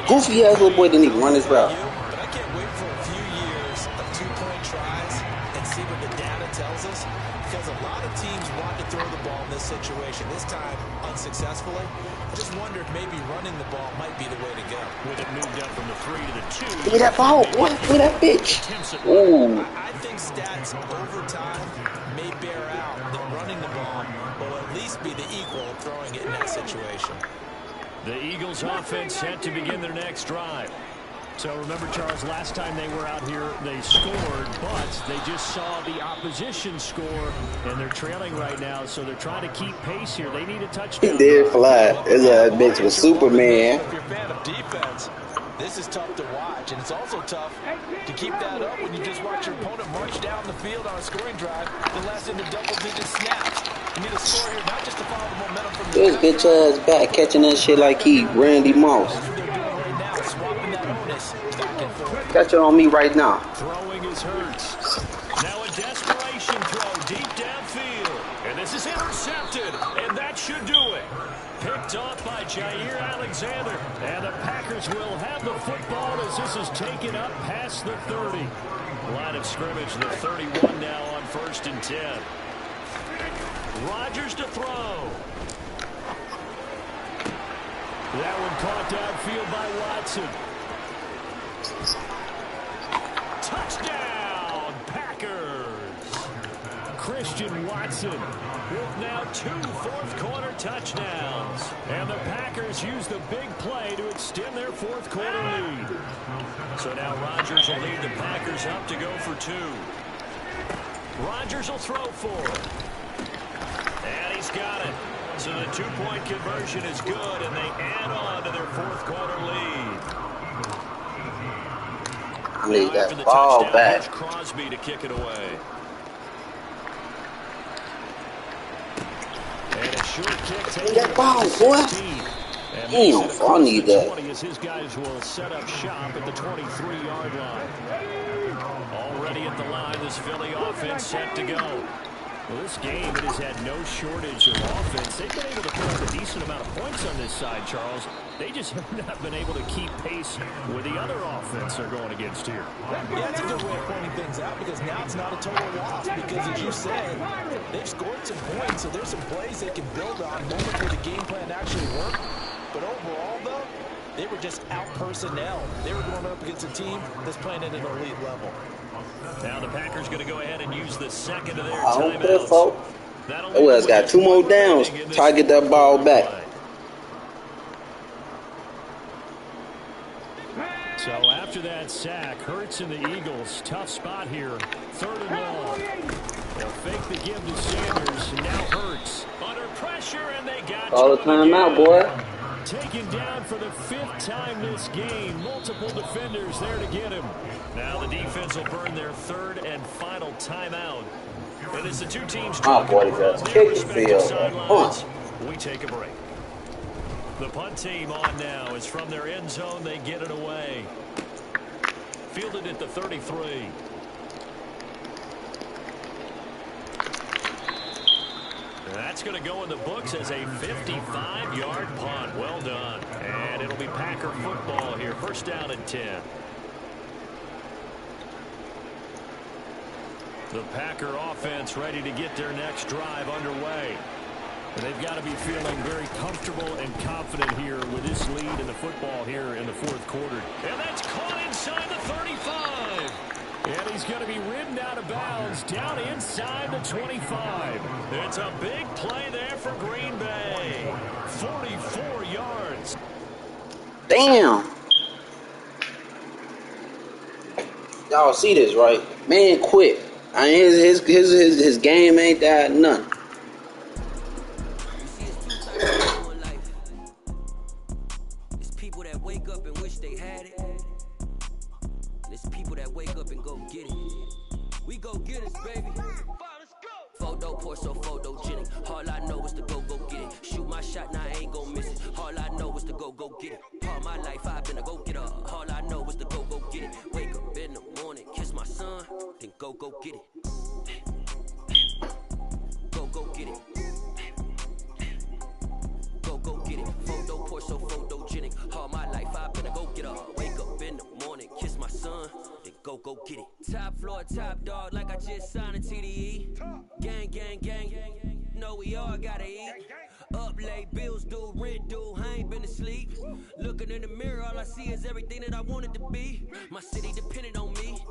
Goofy ass little boy didn't even run his route. But I can't wait for a few years of 2-point tries and see what the data tells us. Because a lot of teams want to throw the ball in this situation. This time, unsuccessfully. I just wonder if maybe running the ball might be the way to go. With it moved up from the 3 to the 2. Look at that ball. What? Look at that bitch. Ooh. I think stats over time may bear out that running the ball will at least be the equal of throwing it in that situation. The Eagles offense set to begin their next drive. So remember, Charles, last time they were out here, they scored, but they just saw the opposition score, and they're trailing right now, so they're trying to keep pace here. They need a touchdown. He did fly. That bitch was Superman. If you're a fan of defense, this is tough to watch, and it's also tough to keep that up when you just watch your opponent march down the field on a scoring drive that lasts into double-digit snaps. You need a score here, not just to follow the momentum from This bitch ass back catching that shit like he Randy Moss. Got you on me right now. Throwing is Hurts. Now a desperation throw deep downfield. And this is intercepted. And that should do it. Picked off by Jair Alexander. And the Packers will have the football as this is taken up past the 30. Line of scrimmage, the 31 now on 1st and 10. Rodgers to throw. That one caught downfield by Watson. Touchdown, Packers. Christian Watson with now 2 fourth-quarter touchdowns. And the Packers use the big play to extend their fourth-quarter lead. So now Rodgers will lead the Packers up to go for 2. Rodgers will throw for it. And he's got it. So the 2-point conversion is good, and they add on to their fourth-quarter lead. I need that ball back. Crosby to kick it away. And a short kick. Need that ball, boy. Damn, I need that. As his guys will set up shop at the 23-yard line. Already at the line, this Philly offense set to go. Well, this game, it has had no shortage of offense. They've been able to put up a decent amount of points on this side, Charles. They just have not been able to keep pace with the other offense they're going against here. Yeah, it's a good way of pointing things out because now it's not a total loss because, as you said, they've scored some points, so there's some plays they can build on, moments where the game plan actually worked. But overall, though, they were just out personnel. They were going up against a team that's playing at an elite level. Now the Packers going to go ahead and use the second of their timeouts. timeouts. They has got 2 more downs. Try to get that ball back. So after that sack, Hurts and the Eagles, tough spot here. 3rd and long. They'll fake the give to Sanders. Now Hurts under pressure, and they got all the timeout, boy. Taken down for the 5th time this game. Multiple defenders there to get him. Now the defense will burn their 3rd and final timeout. And as the two teams my boy just kicked the field. We take a break. The punt team on now is from their end zone. They get it away. Fielded at the 33. That's going to go in the books as a 55-yard punt. Well done. And it'll be Packer football here. 1st down and 10. The Packer offense ready to get their next drive underway. And they've got to be feeling very comfortable and confident here with this lead in the football here in the 4th quarter. And that's caught inside the 35. And he's going to be ridden out of bounds down inside the 25. It's a big play there for Green Bay. 44 yards. Damn. Y'all see this, right? Man quit. I mean, his game ain't that nothing. It's people that wake up and wish they had it. It's people that wake up and go get it. We go get it, baby. Photo poor, so photogenic. All I know is to go get it. Shoot my shot, now I ain't gon' miss it. All I know is to go get it. All my life I've been a go-getter. All I know is to go get it. Wake up in the morning, kiss my son, then go get it. Go get it. Go get it. Photo poor, so photogenic. All my life I've been a go-getter. Wake up in the morning, kiss my son, then go get it. Top floor, top dog, like I just signed a TDE. Gang, gang, gang. Know we all gotta eat. Up late, bills due, rent due, I ain't been asleep. Looking in the mirror, all I see is everything that I wanted to be. My city depended on me,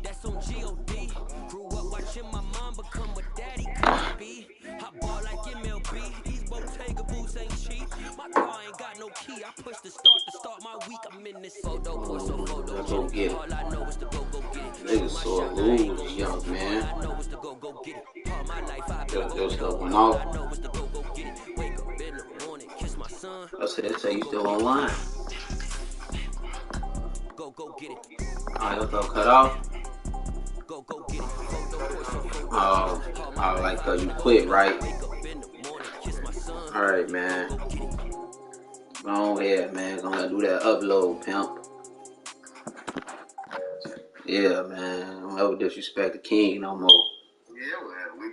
that's on G.O.D. Grew up watching my mom become what daddy couldn't be. I ball like MLB, these Bottega boots ain't cheap. My car ain't got no key, I push the start to start my week. I'm in this photo, poor, so photo. Go get it. All I know is to go get it. Niggas sore lose, young man. All I know is to go get it. All my life I've been Your stuff went off. All I know is to go get it. Wake up in the morning, kiss my son. I said, say you still online. Go get it. Alright, let's go cut off. Go get it. Oh, I like how you quit, right? Wake up in the morning, kiss my son. Alright, man. Go ahead, man. Gonna do that upload, pimp. Yeah, man. Don't ever disrespect the king no more.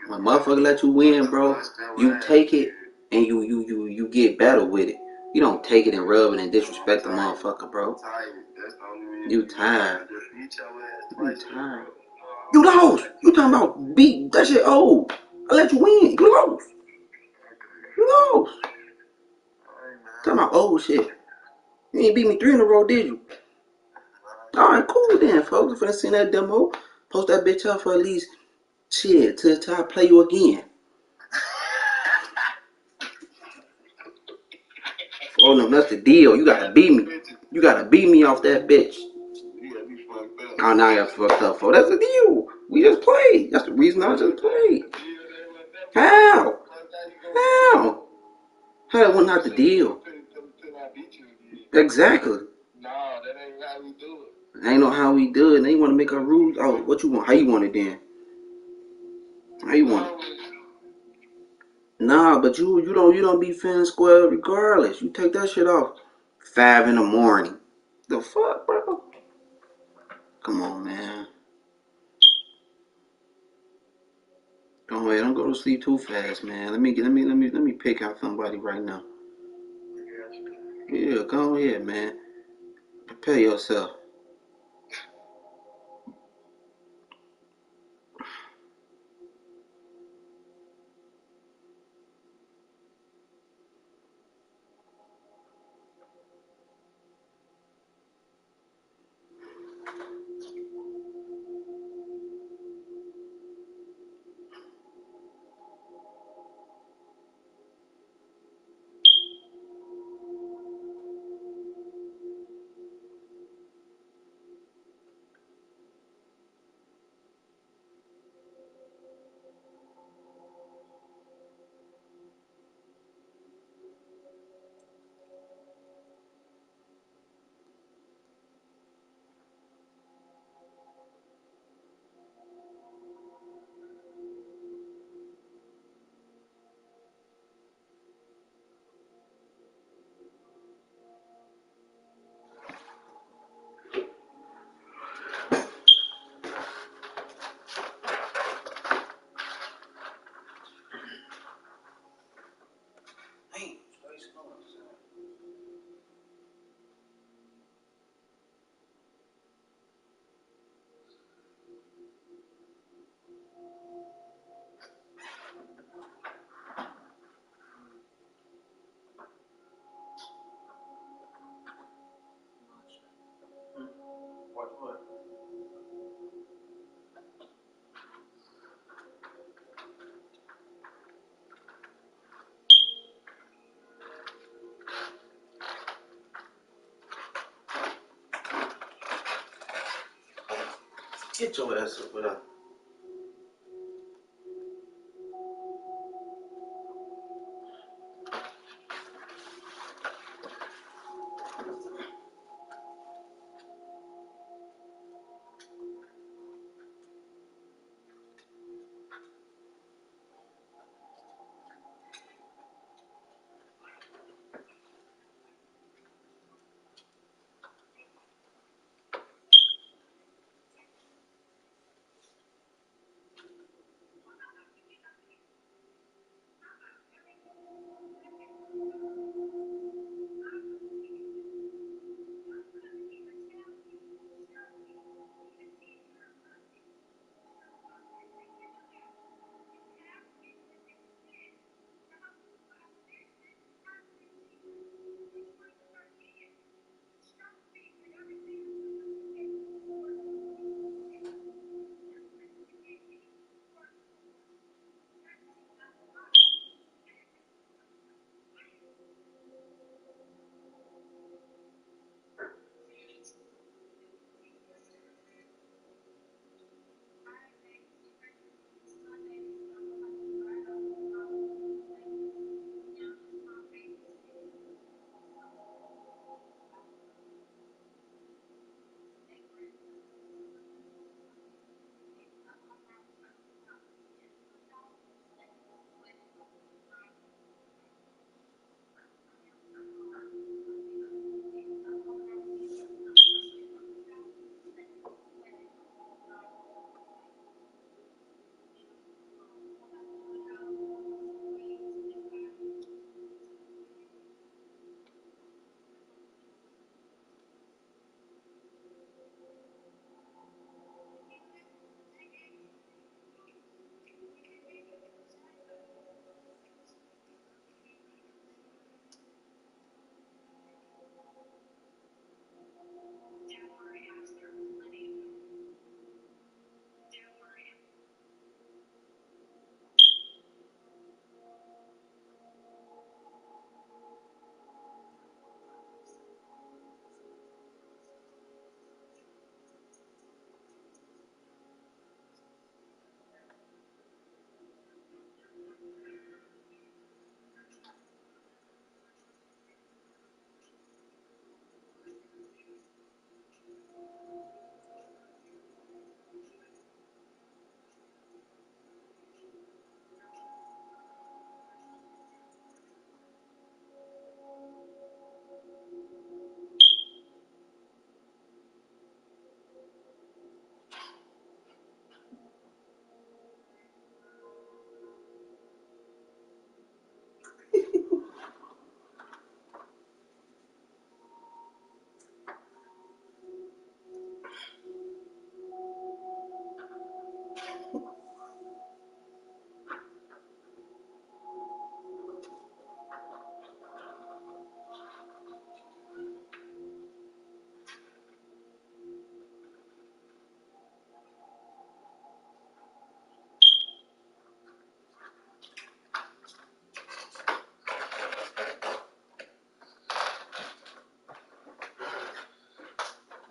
When motherfucker let you win, bro, you take it and you get better with it. You don't take it and rub it and disrespect the motherfucker, bro. You tired. You tired. You lost. You talking about beat that shit old. I let you win. You lost. You lost. Talking about old shit. You ain't beat me 3 in a row, did you? Alright, cool then, folks. If I seen that demo, post that bitch up for at least shit till I play you again. Oh no, that's the deal. You gotta beat me. You gotta beat me off that bitch. Oh, now I got fucked up, folks. That's the deal. We just played. That's the reason I just played. How? How? How that was not the deal? Exactly. No, that ain't how we do it. Ain't know how we do it. They want to make our rules. Oh, what you want? How you want it then? How you want it? Nah, but you don't be feeling square regardless. You take that shit off 5 in the morning. The fuck, bro? Come on, man. Don't wait. Don't go to sleep too fast, man. Let me pick out somebody right now. Yeah, go ahead, man. Prepare yourself. Get your ass up without.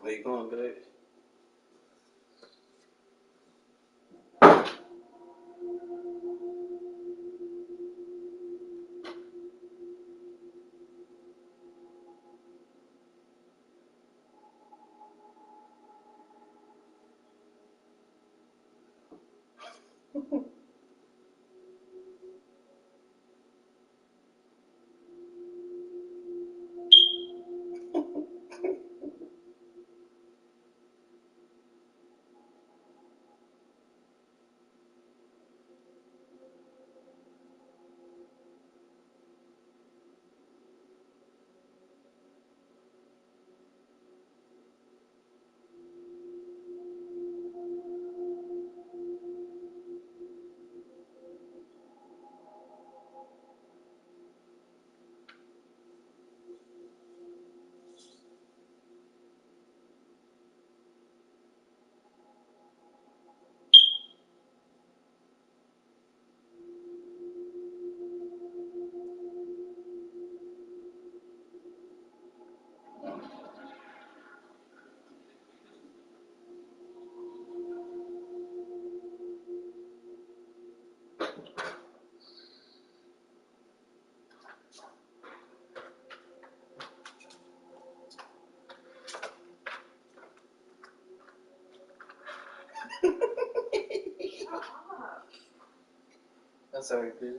Where you going, babe? That's alright, baby.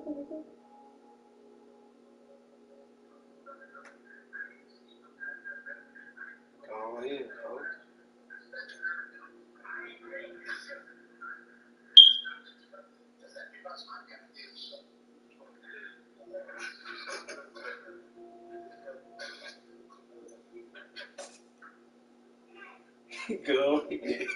Go ahead, coach. Go ahead.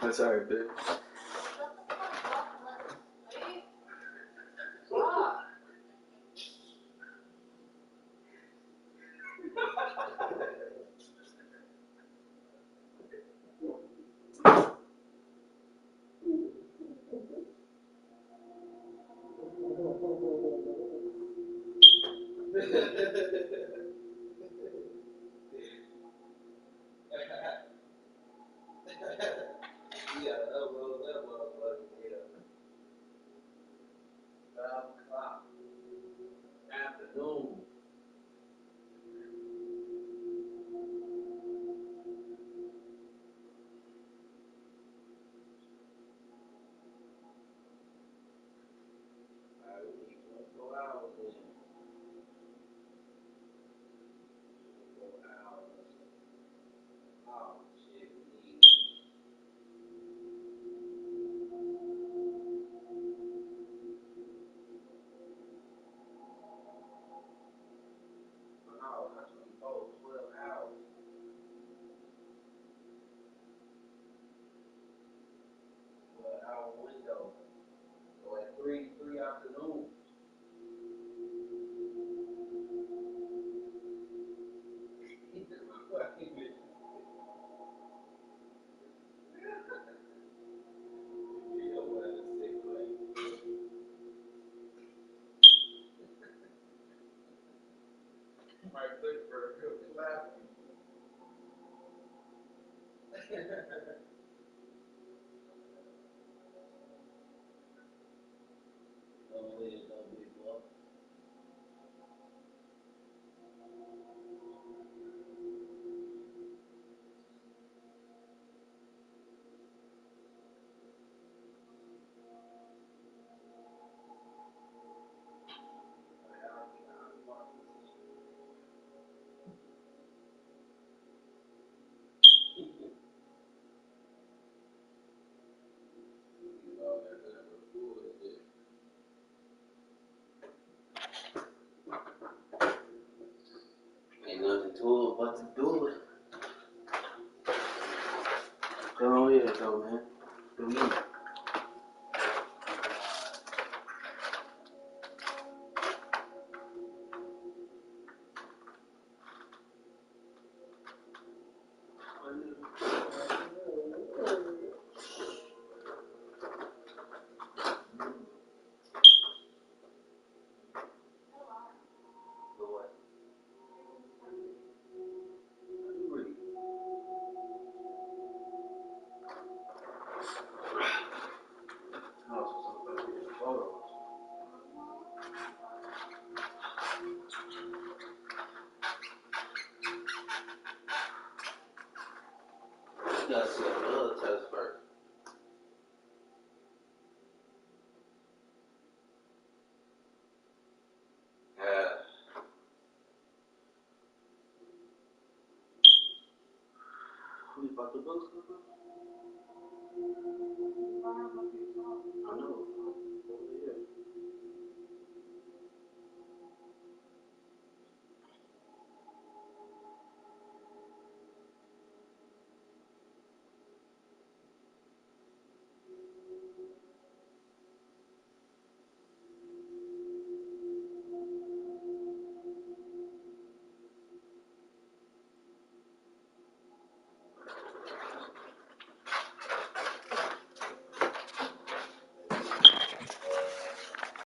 That's alright, babe. Afternoon. I would need 24 hours then. 24 hours. Oh, shit. We need. No, not 24, 12 hours. Well, hour window. So at 3 afternoons. Might look for a real clap. Don't leave, don't be bluff. Ain't nothing to it but to do it. Go ahead, though, man. Do you? You gotta see another test first. Who about the books? I know.